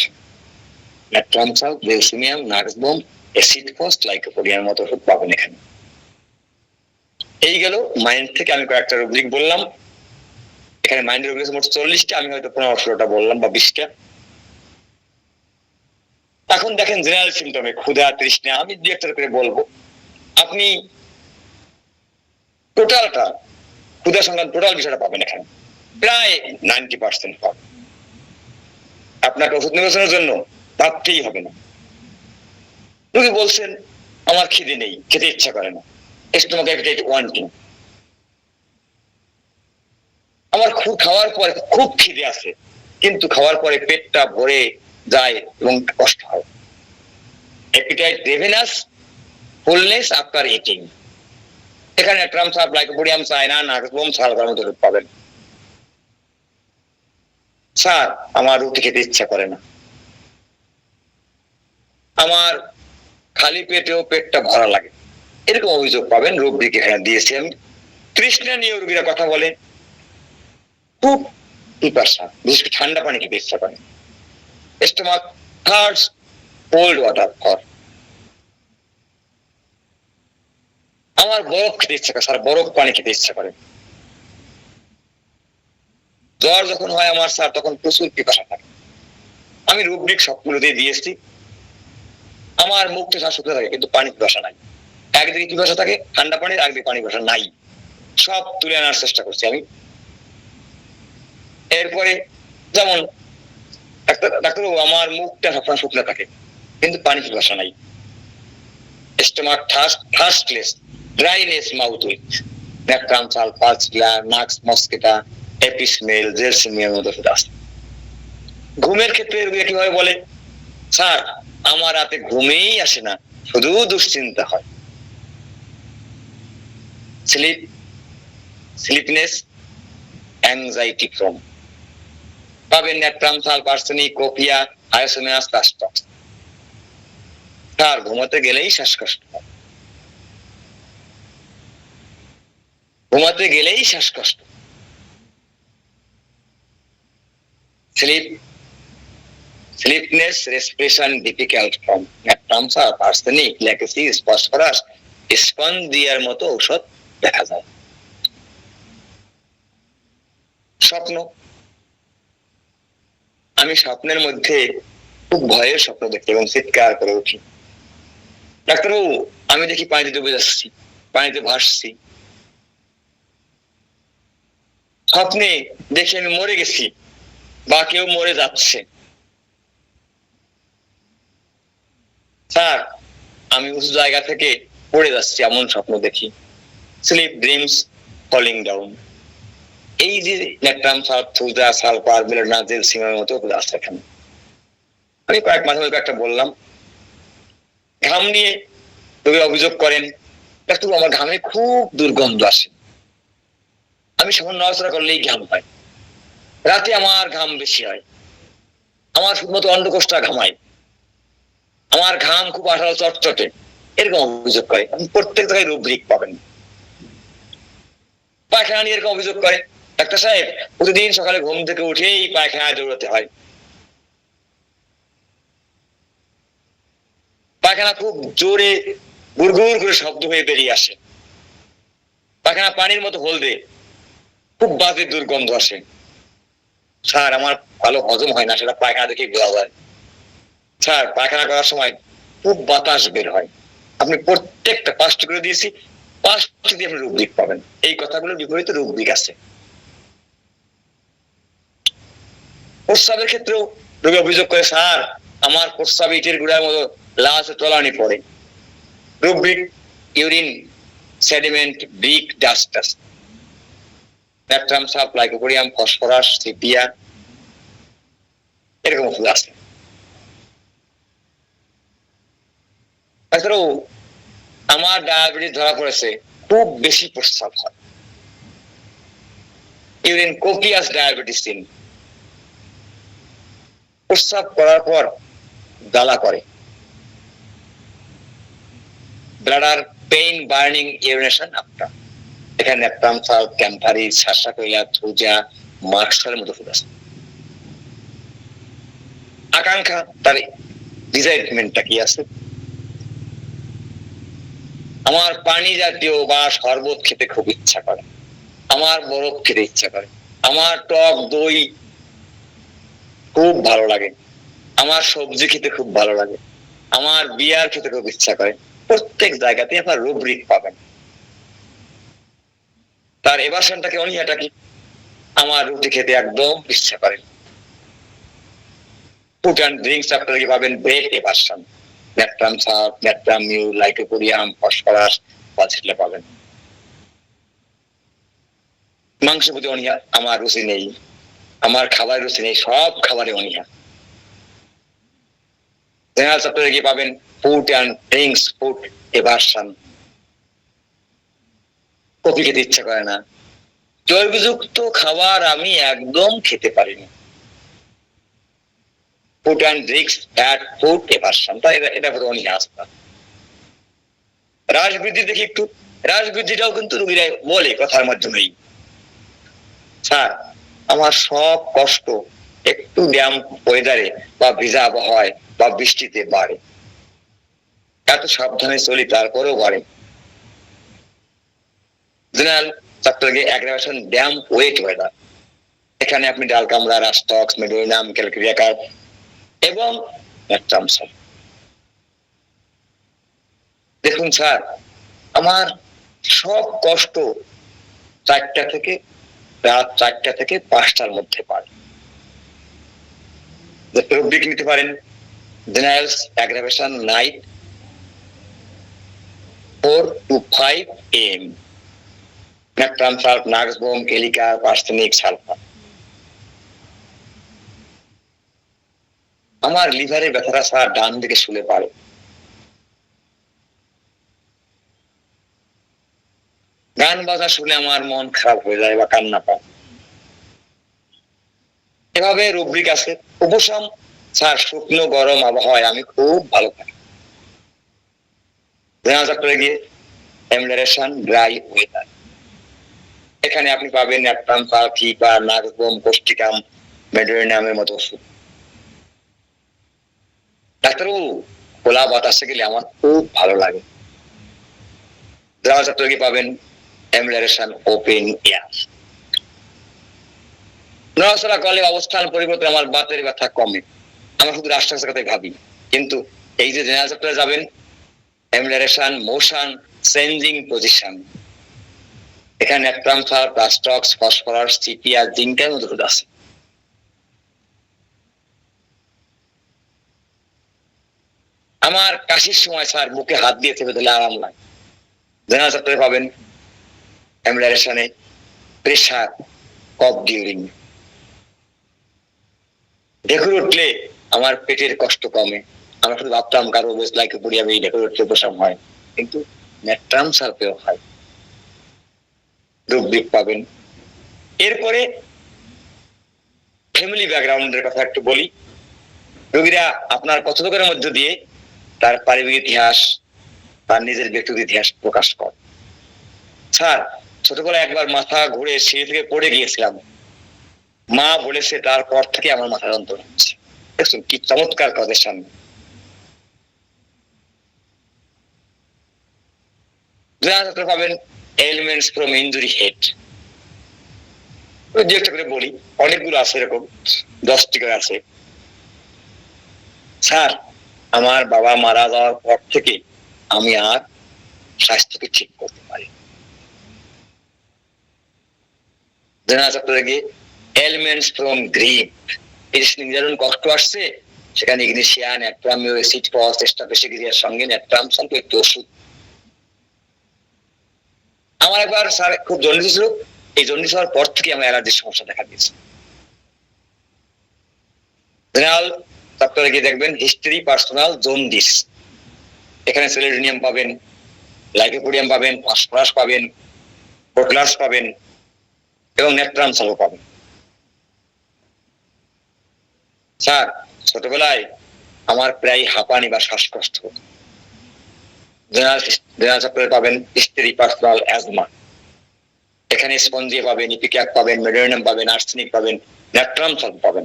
Natrum sulph, gelsemium, nux vomica, acid phos, লাইকোপোডিয়ার মতো ওষুধ পাবেন এখানে। এই গেল মাইন্ড থেকে আমি কয়েকটা রুব্রিক বললাম। এখানে মাইন্ড রুব্রিক মোট 40টা, আমি হয়তো 15-16টা বললাম বা 20টা। এখন দেখেন জেনারেল সিমটমে ক্ষুধা, তৃষ্ণা, আমি দু একটা করে বলবো। আপনি টোটালটা ক্ষুধা সংক্রান্ত টোটাল বিষয়টা পাবেন এখানে, প্রায় 90% পাবেন। আপনাকে ওষুধ নির্বাচনের জন্য ভাবতেই হবে না। রোগী বলছেন আমার খিদে নেই, খেতে ইচ্ছা করে না, স্টোমাক অ্যাপিটাইট ওয়ান্টিং। আমার খাওয়ার পরে খুব খিদে আছে, কিন্তু খাওয়ার পরে পেটটা ভরে যায় এবং কষ্ট হয়। Appetite ravenous, fullness after eating. এখানে ন্যাট্রাম সালফ, লাইকোপোডিয়াম, সায়ানান, নাক্সবোম, সালফার মতো ওষুধ পাবেন। স্যার আমার রুটি খেতে ইচ্ছা করে না, আমার খালি পেটেও পেটটা ভরা লাগে, এরকম অভিযোগ পাবেন। রুব্রিক এখানে দিয়েছি আমি। তৃষ্ণা নিয়ে রোগীরা কথা বলে, খুব পিপাসা, বিশেষ করে ঠান্ডা পানি খেতে ইচ্ছা করে। Stomach hurts, cold water for. আমার বরফ খেতে ইচ্ছা করে, স্যার বরফ পানি খেতে ইচ্ছা করে। জ্বর যখন হয় আমার স্যার, তখন প্রচুর পিপাসা থাকে। আমি রুব্রিক সবগুলোতেই দিয়েছি। আমার মুখটা স্যার শুকিয়ে থাকে, কিন্তু পানি পিপাসা নাই। একদিকে পিপাসা থাকে ঠান্ডা পানির, একদিকে পানি পিপাসা নাই, সব তুলে আনার চেষ্টা করছি আমি। এরপরে যেমন ডাক্তারবাবু আমার মুখটা সবসময় শুকনো থাকে, কিন্তু পানি পিপাসা নাই। Stomach thirstless, dryness mouth with, natrum sulph, pulsatilla, nux moschata, apis mel, gelsemium মতো ওষুধ আছে। ঘুমের ক্ষেত্রে রোগী কিভাবে বলে, স্যার আমার রাতে ঘুমেই আসে না, শুধু দুশ্চিন্তা হয়। Sleeplessness, anxiety from. পাবেন ন্যাট্রাম সালফ, আর্সেনিক, কোপিয়া, আয়োসোনিয়াস, কাস্টক্স। স্যার ঘুমাতে গেলেই শ্বাসকষ্ট হয়, ঘুমাতে গেলেই শ্বাসকষ্ট। Sleeplessness, respiration difficult from natrum sulph, arsenic, lachesis, phosphorus, স্পন্দিয়ার মতো ঔষধ দেখা যায়। স্বপ্ন, আমি স্বপ্নের মধ্যে খুব ভয়ের স্বপ্ন দেখি এবং চিৎকার করে উঠি, ডাক্তারবাবু আমি দেখি পানিতে ডুবে যাচ্ছি, পানিতে ভাসছি। স্বপ্নে দেখি আমি মরে গেছি বা কেউ মরে যাচ্ছে। স্যার আমি উঁচু জায়গা থেকে পড়ে যাচ্ছি, এমন স্বপ্ন দেখি। Sleep dreams falling down. এই যে natrum sulph, thuja, sulphur, belladonna, জেলসিমিয়ামের মতো আছে এখানে। আমি মাঝে মাঝে একটা বললাম। ঘাম নিয়ে রোগী অভিযোগ করেন, ডাক্তারবাবু আমার ঘামে খুব দুর্গন্ধ আসে, আমি সামান্য নড়াচড়া করলেই ঘাম পাই, রাতে আমার ঘাম বেশি হয়, আমার শুধুমাত্র অন্ডকোষটা ঘামায়, আমার ঘাম খুব আঠালো চটচটে, এরকম অভিযোগ করে। প্রত্যেক জায়গায় রুব্রিক পাবেন। পায়খানা নিয়ে এরকম অভিযোগ করে, ডাক্তার সাহেব প্রতিদিন সকালে ঘুম থেকে উঠেই পায়খানায় দৌড়াতে হয়, পায়খানা খুব জোরে গুড়গুড় করে শব্দ হয়ে বেরিয়ে আসে, পায়খানা পানির মতো হলদে, খুব বাজে দুর্গন্ধ আসে। স্যার আমার ভালো হজম হয় না, সেটা পায়খানা দেখে বোঝা যায়। স্যার পায়খানা করার সময় খুব বাতাস বের হয়। আপনি প্রত্যেকটা 5টি করে দিয়েছি, 5টি দিয়ে আপনি রুব্রিক পাবেন। এই কথাগুলোর বিপরীতে রুব্রিক আছে। প্রস্রাবের ক্ষেত্রেও রোগী অভিযোগ করে, স্যার আমার প্রস্রাব ইটের গুঁড়ার মতো লালচে তলানি পড়ে। Rubric urine sediment, brick, dust. Natrum sulph, lycopodium, phosphorus, sepia, এরকম ওষুধ আছে। তাছাড়াও আমার ডায়াবেটিস ধরা পড়েছে, খুব বেশি প্রস্রাব হয়, ইউরিন কোপিয়াস ডায়াবেটিস। প্রস্রাব করার পর জ্বালা করে, bladder pain, burning, urination after. এখানে ন্যাট্রাম সালফ, ক্যাম্পারি, সাসাকইলা, থুজা, মার্কসের মতো ওষুধ আছে। আকাঙ্ক্ষা তার ডিজাইরমেন্টটা কি আছে? আমার পানি জাতীয় বা শরবত খেতে খুব ইচ্ছা করে, আমার বরফ খেতে ইচ্ছা করে, আমার টক দই খুব ভালো লাগে, আমার সবজি খেতে খুব ভালো লাগে, আমার বিয়ার খেতে খুব ইচ্ছা করে। প্রত্যেক জায়গাতে আপনার রুব্রিক পাবেন। তার এভারশনটাকে অনীহাটা কি? আমার রুটি খেতে একদম ইচ্ছা করে। ফুড অ্যান্ড ড্রিঙ্কস আপনারা পাবেন bread aversion, natrum sulph, natrum mur, lycopodium, phosphorus পাচ্ছিলে পাবেন। মাংস প্রতি অনীহা, আমার রুচি নেই, আমার খাবারের রুচি নেই, সব খাবারে অনীহা। জেনারেল চ্যাপ্টারে কি পাবেন? Food and drinks, food aversion. Coffee খেতে ইচ্ছা করে না, চর্বিযুক্ত খাবার আমি একদম খেতে পারি না। Food and drinks, fat, food aversion, তাই এটা হলো অনীহা আসতা। রাস বৃদ্ধি দেখি একটু, রাস বৃদ্ধিটাও কিন্তু রোগীরা বলে কথার মাধ্যমেই, স্যার আমার সব কষ্ট একটু ব্যায়াম ওয়েদারে বা ভিজা আবহাওয়ায় বা বৃষ্টিতে বাড়ে, এত সাবধানে চলি তারপরেও বাড়ে। জেনারেল চ্যাপ্টারে অ্যাগ্রাভেশন ব্যায়াম ওয়েট ওয়েদার, এখানে আপনি ডাল কামড়া, রাস্টক্স, মেডোরিনাম, ক্যালক্রিয়াকার এবং ন্যাট্রাম সালফ। দেখুন স্যার, আমার সব কষ্ট 4টা থেকে রাত 4টা থেকে 5টার মধ্যে পারে। রুব্রিক নিতে পারেন generals aggravation night 4 to 5 AM, natrum sulph, nux vomica, এলিকা, আর্সেনিক, সালফার। আমার লিভারের ব্যথাটা স্যার ডান দিকে শুলে পারে, গান বাজনা শুনে আমার মন খারাপ হয়ে যায় বা কান্না পায়। এভাবে রুব্রিক আছে। উপশম, স্যার শুকনো গরম আবহাওয়ায় আমি খুব ভালো থাকি। গিয়ে এমলারেশন ড্রাই ওয়েদার, এখানে আপনি পাবেন ন্যাট্রাম সালফ, ফিপার, নাক্সবোম, কোস্টিকাম, মেডোরিনামের মতো ওষুধ। ডাক্তারবাবু খোলা বাতাসে গেলে আমার খুব ভালো লাগে। পাবেন এমলারেশন ওপেন এয়ার। নড়াচড়া করলে অবস্থান পরিবর্তন, আমার বাতের ব্যথা কমে, আমরা শুধু রাষ্ট্রের কথা ভাবি, কিন্তু এই যে জেনারেল চ্যাপ্টারে যাবেন এমলারেশন মোশন চেঞ্জিং পজিশন, এখানে ন্যাট্রাম সালফ, রাস্টক্স, ফসফরাস, সিপিআর, জিঙ্কের মতো ওষুধ আছে। আমার কাশির সময় স্যার বুকে হাত দিয়ে চেপে দিলে আরাম লাগে, জেনারেল চ্যাপ্টারে পাবেন এমলারেশনে প্রেশার কফ ডিউরিং। ঢেকুর উঠলে আমার পেটের কষ্ট কমে, আমরা শুধু ভাবতাম কারো বেশ লাইকোপোডিয়াম এই ঢেকুর উঠলে উপশম হয়, কিন্তু ন্যাট্রাম সালফেও হয়। রুব্রিক পাবেন। এরপরে ফ্যামিলি ব্যাকগ্রাউন্ডের কথা একটু বলি। রোগীরা আপনার কথোপকথনের মধ্য দিয়ে তার পারিবারিক ইতিহাস, তার নিজের ব্যক্তিগত ইতিহাস প্রকাশ করে। স্যার ছোটবেলায় একবার মাথা ঘুরে সিঁড়ি থেকে পড়ে গিয়েছিলাম, মা বলেছে তারপর থেকে আমার মাথা যন্ত্রণা হচ্ছে। দেখুন কি চমৎকার কাজের সামনে। পাবেন এলিমেন্টস ফ্রম ইনজুরি হেড, দু একটা করে বলি, অনেকগুলো আছে, এরকম 10টি করে আছে। স্যার আমার বাবা মারা যাওয়ার পর থেকে আমি আর স্বাস্থ্যকে ঠিক করতে পারি। এলিমেন্টস ফ্রম গ্রিপ, এই যেমন কষ্ট আসছে সেখানে ইগনিশিয়া, ন্যাট্রাম মিউ, অ্যাসিড ফস, স্ট্রাপেসিগিরিয়ার সঙ্গে ন্যাট্রাম সালফ একটু ওষুধ। আমার একবার স্যার খুব জন্ডিস ছিল, এই জন্ডিস হওয়ার পর থেকে আমার অ্যালার্জির সমস্যা দেখা দিয়েছে। জেনারেল চ্যাপ্টারে গিয়ে দেখবেন হিস্টরি পার্সোনাল জন্ডিস, এখানে সেলেডোনিয়াম পাবেন, লাইকোপোডিয়াম পাবেন, ফসফরাস পাবেন, প্রোটলাস পাবেন এবং ন্যাট্রাম সালফ পাবেন। স্যার ছোটবেলায় আমার প্রায় হাঁপানি বা শ্বাসকষ্ট হতো, জেনারেল চ্যাপ্টারে পাবেন হিস্টরি পার্সোনাল অ্যাজমা, এখানে স্পঞ্জিয়া পাবেন, ইপিক্যাক পাবেন, মেডোরিনাম পাবেন, আর্সেনিক পাবেন, ন্যাট্রাম সালফ পাবেন।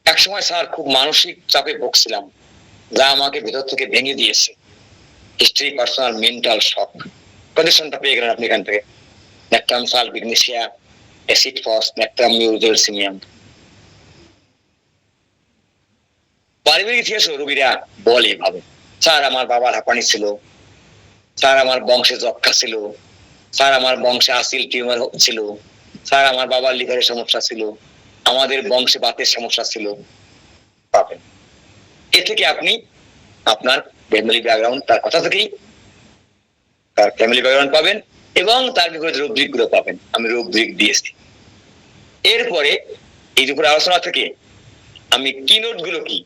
একসময় স্যার খুব মানসিক চাপে ভুগছিলাম, যা আমাকে ভেতর থেকে ভেঙে দিয়েছে। হিস্ট্রি, পার্সোনাল, মেন্টাল শক কন্ডিশনটা পেয়ে গেলেন আপনি এখান থেকে। ন্যাট্রাম সাল, বিগনেশিয়া, অ্যাসিড ফস, ন্যাট্রাম মিউজেলসিমিয়াম। পারিবারিক ইতিহাসে রোগীরা বলে ভাবে, স্যার আমার বাবার হাঁপানি ছিল, স্যার আমার বংশে যক্ষা ছিল, স্যার আমার বংশে আসিল টিউমার ছিল, স্যার আমার বাবার লিভারের সমস্যা ছিল, আমাদের বংশে বাতের সমস্যা ছিল। পাবেন এ থেকে আপনি আপনার ফ্যামিলি ব্যাকগ্রাউন্ড, তার কথা থেকেই তার ফ্যামিলি ব্যাকগ্রাউন্ড পাবেন এবং তার বিপরীত রোগ গুলো পাবেন। আমি রোগ দিয়েছি। এরপরে এই দুপুরে আলোচনা থেকে আমি কিনোট গুলো কি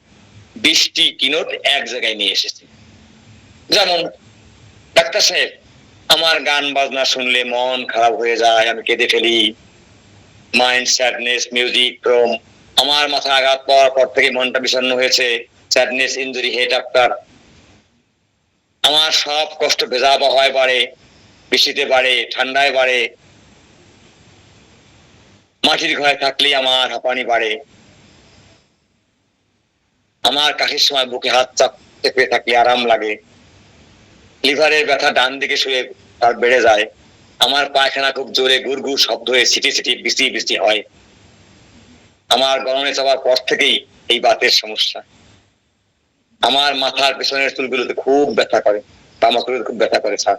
20টি কিনোট এক জায়গায় নিয়ে এসেছি। যেমন, ডাক্তার সাহেব আমার গান বাজনা শুনলে মন খারাপ হয়ে যায়, আমি কেঁদে ফেলি, মাইন্ড স্যাডনেস, মিউজিক ক্রোম, আমার মাথা আঘাত পাওয়ার পর থেকে মনটা বিষণ্ণ হয়েছে, স্যাডনেস, ইনজুরি, হেড আফটার, আমার সব কষ্ট ভেজা আবহাওয়ায় বাড়ে, বৃষ্টিতে বাড়ে, ঠান্ডায় বাড়ে, মাটির ঘরে থাকলে আমার হাঁপানি বাড়ে, আমার কাশির সময় বুকে হাত চাপ চেপে থাকলে আরাম লাগে, লিভারের ব্যথা ডান দিকে শুয়ে তার বেড়ে যায়, আমার পায়খানা খুব জোরে গুড়গুড় শব্দ হয়ে সিটি সিটি বৃষ্টি বৃষ্টি হয়, আমার গরমে যাওয়ার পর থেকেই এই বাতের সমস্যা, আমার মাথার পেছনের চুলগুলোতে খুব ব্যথা করে, তামাকুলোতে খুব ব্যথা করে স্যার,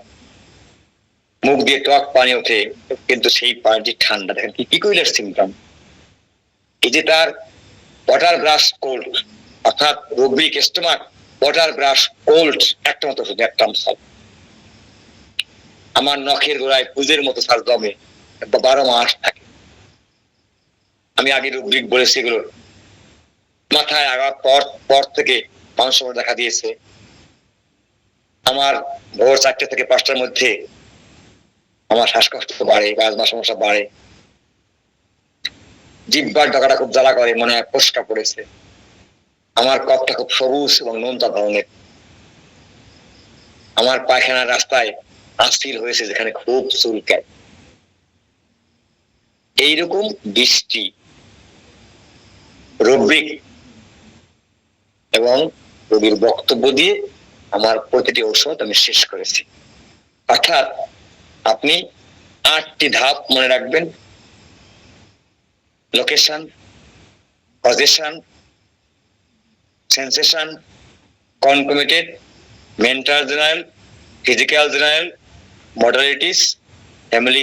মুখ দিয়ে টক পানি ওঠে কিন্তু সেই পানিটি ঠান্ডা। দেখেন কি পিকুলার সিমটম। এই যে তার ওয়াটার ব্রাশ কোল্ড, অর্থাৎ রোগবিক স্টোমাক, ওয়াটার ব্রাশ কোল্ড, একটা মতো শুধু একটা সাল। আমার নখের গোড়ায় পুজের মতো সার জমে 12 মাস থাকে। আমি আগে রুব্রিক বলেছি এগুলো মাথায় আঘাত পর থেকে মানুষের দেখা দিয়েছে। আমার ভোর 4টে থেকে 5টার মধ্যে আমার শ্বাসকষ্ট বাড়ে, বাজমা সমস্যা বাড়ে, জিহ্বার ডগাটা খুব জ্বালা করে, মনে হয় ফোস্কা পড়েছে, আমার কপটা খুব সবুজ এবং নোনতা ধরনের, আমার পায়খানার রাস্তায় অস্থির হয়েছে যেখানে খুব চুলকায়। এইরকম 20টি রুব্রিক এবং রোগীর বক্তব্য দিয়ে আমার প্রতিটি ঔষধ আমি শেষ করেছি। অর্থাৎ আপনি 8টি ধাপ মনে রাখবেন: location, position, sensation, concomitant, mental general, physical general, modalities, family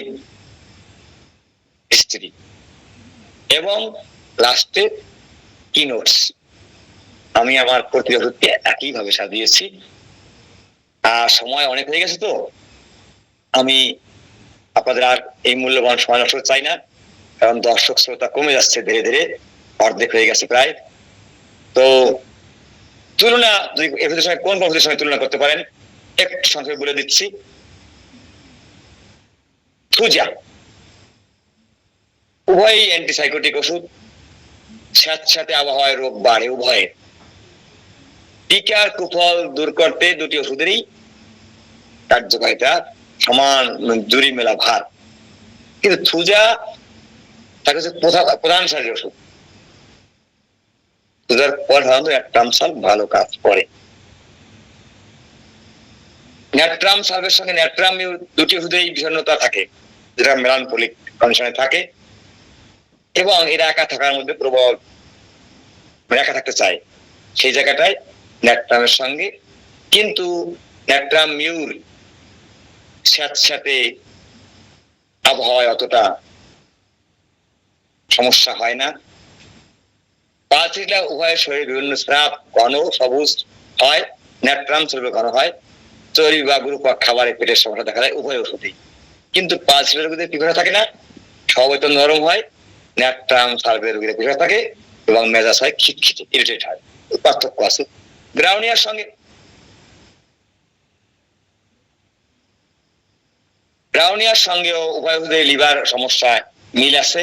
history এবং লাস্টে কিনোটস। আমি আমার প্রতি ওষুধকে একইভাবে সাজিয়েছি। আর সময় অনেক হয়ে গেছে, তো আমি আপনাদের আর এই মূল্যবান সময় নষ্ট চাই না, কারণ দর্শক শ্রোতা কমে যাচ্ছে ধীরে ধীরে, অর্ধেক হয়ে গেছে প্রায়। তো তুলনা, যদি ওষুধের সঙ্গে কোন ওষুধের সঙ্গে তুলনা করতে পারেন একটু সংক্ষেপে বলে দিচ্ছি। থুজা উভয়ই অ্যান্টিসাইকোটিক ওষুধ, স্যাঁতস্যাঁতে আবহাওয়ায় রোগ বাড়ে উভয়ের। টিকার কুফল দূর করতে দুটি ওষুধেরই কার্যকারিতা সমান, জুড়ি মেলা ভার। কিন্তু থুজা তাকে হচ্ছে প্রধান সারির ওষুধ। থুজার পর সাধারণত ন্যাট্রামসাল ভালো কাজ করে। ন্যাট্রামসালের সঙ্গে ন্যাট্রামিউ দুটি ওষুধেই বিষণ্ণতা থাকে, যেটা মেলানকোলিক কন্ডিশনে থাকে এবং এরা একা থাকার মধ্যে প্রবল একা থাকতে চায়, সেই জায়গাটায় ন্যাট্রামের সঙ্গে। কিন্তু ন্যাট্রামিউর স্যাঁতস্যাঁতে আবহাওয়ায় অতটা সমস্যা হয় না। পালসিটা উভয়ের শরীরে বিভিন্ন স্রাব ঘন সবুজ হয়, ন্যাট্রাম শরীরে ঘন হয়, চর্বি বা গুরুপাক খাবারে পেটের সমস্যা দেখা যায় উভয় ওষুধেই। কিন্তু পালসিটা রোগীদের পিপাসা থাকে না, স্ববেতন নরম হয়, ন্যাট্রাম সালফেটের রোগীদের পিপাসা থাকে এবং মেজাজ হয় খিটখিটে, ইরিটেট হয়। পার্থক্য আছে। গ্রাউনিয়ার সঙ্গে সঙ্গেও উভয় ওষুধের লিভার সমস্যায় মিল আছে,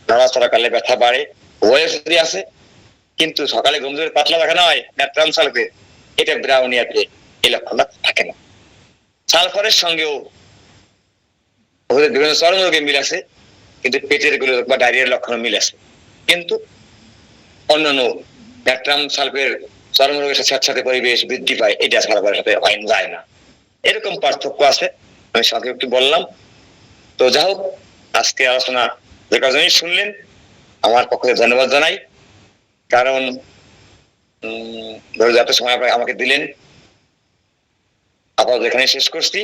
নড়াচড়া করলে ব্যথা বাড়ে, উভয় ওষুধই আছে। কিন্তু সকালে ঘুম ধরে পাতলা দেখা নয় ন্যাট্রাম সালফেট, এটা ব্রাউনিয়াতে এই লক্ষণটা থাকে না। সালফারের সঙ্গেও ওদের বিভিন্ন চর্ম রোগে মিল আছে, কিন্তু পেটের গুলো বা ডায়রিয়ার লক্ষণ মিল আছে। কিন্তু অন্যান্য ন্যাট্রাম সালফের চর্মরোগের সাথে পরিবেশ বৃদ্ধি পায়, এটা সালফারের সাথে হয় যায় না। এরকম পার্থক্য আছে, আমি সাথে একটু বললাম। তো যাই হোক, আজকে আলোচনা যে কজনই শুনলেন আমার পক্ষে ধন্যবাদ জানাই, কারণ যত সময় আমাকে দিলেন। আপাতত এখানে শেষ করছি,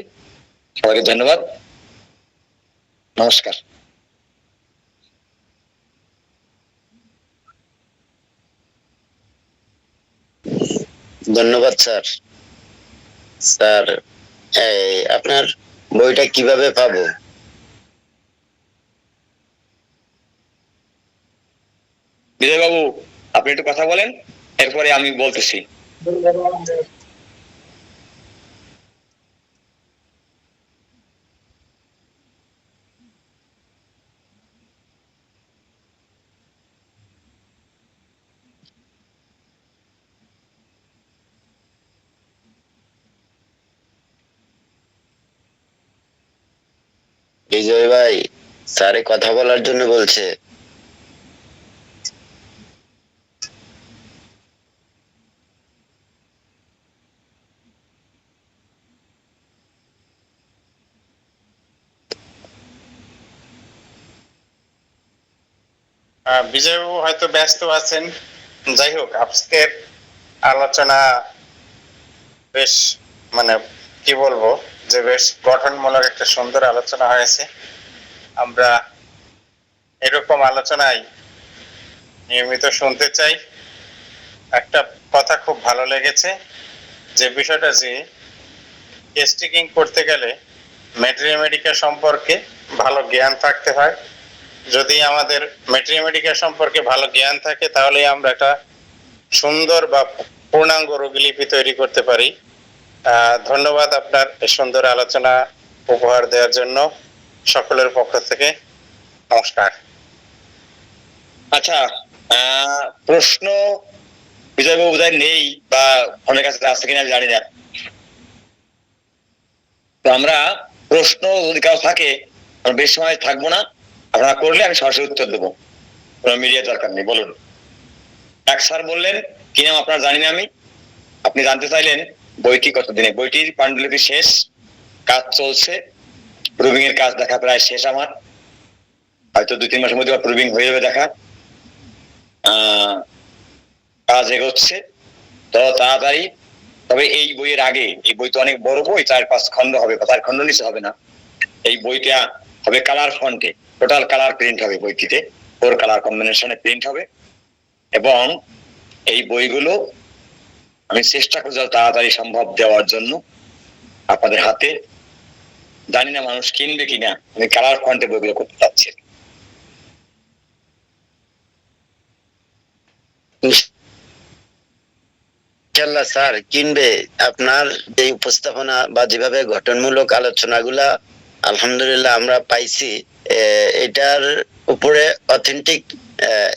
সবাইকে ধন্যবাদ, নমস্কার। ধন্যবাদ স্যার। স্যার, আপনার বইটা কিভাবে পাবো? বিজয় বাবু, আপনি একটু কথা বলেন, এরপরে আমি বলতেছি। বিজয় ভাই, স্যারে কথা বলার জন্য বলছে। বিজয়বাবু হয়তো ব্যস্ত আছেন। যাই হোক, আজকের আলোচনা বেশ, মানে কি বলবো, যে বেশ গঠনমূলক একটা সুন্দর আলোচনা হয়েছে। আমরা এরকম আলোচনায় নিয়মিত শুনতে চাই। একটা কথা খুব ভালো লেগেছে, যে বিষয়টা যে টেস্টিং করতে গেলে ম্যাটেরিয়ামেডিকা সম্পর্কে ভালো জ্ঞান থাকতে হয়। যদি আমাদের ম্যাটেরিয়ামেডিকা সম্পর্কে ভালো জ্ঞান থাকে, তাহলে আমরা একটা সুন্দর বা পূর্ণাঙ্গ রোগীলিপি তৈরি করতে পারি। ধন্যবাদ আপনার সুন্দর আলোচনা উপহার দেওয়ার জন্য, সকলের পক্ষ থেকে নমস্কার। আচ্ছা, প্রশ্ন বিজয়বাবু বোধহয় নেই, বা অনেক কাছে আছে কিনা জানি না। তো আমরা প্রশ্ন যদি কারো থাকে, বেশি সময় থাকবো না, আপনারা করলে আমি সরাসরি উত্তর দেবো, কোনো মিডিয়া দরকার নেই। বলুন। এক স্যার বললেন, কি নাম আপনার জানি না আমি, আপনি জানতে চাইলেন বইটি কতদিনে। বইটির পাণ্ডুলিপি শেষ, কাজ চলছে, প্রুভিং এর কাজ দেখা প্রায় শেষ আমার, হয়তো 2-3 মাসের মধ্যে প্রুভিং হয়ে যাবে দেখা। কাজ এগোচ্ছে তো তাড়াতাড়ি। তবে এই বইয়ের আগে, এই বই তো অনেক বড় বই, 4-5 খন্ড হবে, 4 খন্ড নিচে হবে না। এই বইটা হবে কালার ফন্টে, টোটাল কালার প্রিন্ট হবে বইটিতে, 4 কালার কম্বিনেশনে প্রিন্ট হবে। এবং এই বইগুলো আমি চেষ্টা করছি যত তাড়াতাড়ি সম্ভব দেওয়ার জন্য আপনাদের হাতে। জানি না মানুষ কিনবে কিনা, আমি কালার ফন্টে বইগুলো করতে চাচ্ছি। ইনশাল্লাহ স্যার কিনবে। আপনার যে উপস্থাপনা বা যেভাবে গঠনমূলক আলোচনাগুলা আলহামদুলিল্লাহ আমরা পাইছি, এটার উপরে অথেন্টিক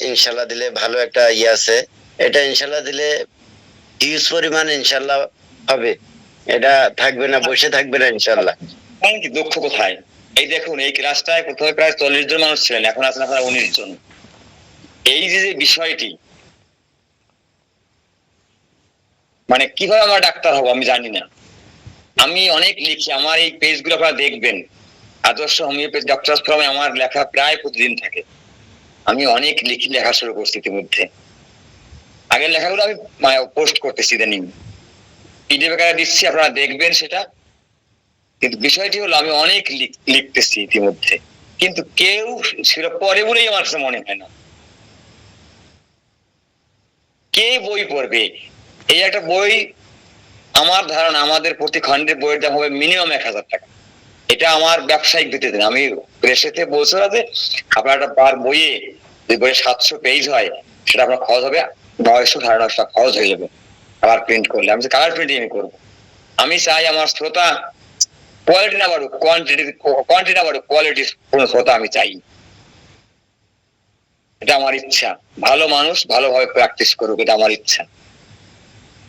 ইনশাল্লাহ দিলে ভালো একটা ইয়ে আছে। এটা ইনশাল্লাহ দিলে হিউজ পরিমাণ ইনশাল্লাহ হবে, এটা থাকবে না, বসে থাকবে না ইনশাল্লাহ। কি দুঃখ কোথায়? এই দেখুন, এই ক্লাসটায় প্রথমে প্রায় 40 জন মানুষ ছিলেন, এখন আছেন আপনারা 19 জন। এই যে বিষয়টি, মানে কিভাবে আমরা ডাক্তার হবো আমি জানি না। আমি অনেক লিখি, আমার এই পেজগুলো আপনারা দেখবেন, আদর্শ হোমিওপ্যাথি ডক্টরস ফোরামে আমার লেখা প্রায় প্রতিদিন থাকে। আমি অনেক লিখি, লেখা শুরু করছি ইতিমধ্যে। আগের লেখাগুলো আমি পোস্ট করতেছি ইদানিং, পিডিএফ আকারে দিচ্ছি, আপনারা দেখবেন সেটা। কিন্তু বিষয়টি হলো, আমি অনেক লিখতেছি ইতিমধ্যে, কিন্তু কেউ সেটা পড়ে বলেই আমার কাছে মনে হয় না। কে বই পড়বে? এই একটা বই, আমার ধারণা আমাদের প্রতি খণ্ডের বইয়ের দাম হবে মিনিমাম 1000 টাকা। এটা আমার ব্যবসায়িক ভিত্তিতে, আমি প্রেসেতে বলছি না যে আপনার একটা পার বইয়ে, যে বইয়ে 700 পেজ হয়, সেটা আপনার খরচ হবে 900-950 টাকা খরচ হয়ে যাবে কালার প্রিন্ট করলে। আমি কালার প্রিন্টিং আমি করবো। আমি চাই আমার শ্রোতা কোয়ালিটি না বাড়ুক, কোয়ান্টিটি না বাড়ুক, কোয়ালিটি কোন শ্রোতা আমি চাই। এটা আমার ইচ্ছা, ভালো মানুষ ভালোভাবে প্র্যাকটিস করুক, এটা আমার ইচ্ছা।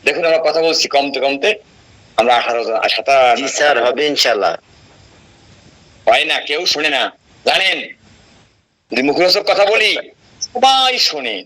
দেখুন, আমরা কথা বলছি কমতে কমতে আমরা 18 জন, 17 স্যার হবে ইনশাল্লাহ। হয় না, কেউ শুনে না জানেন। যদি মুখরোচক কথা বলি সবাই শোনে,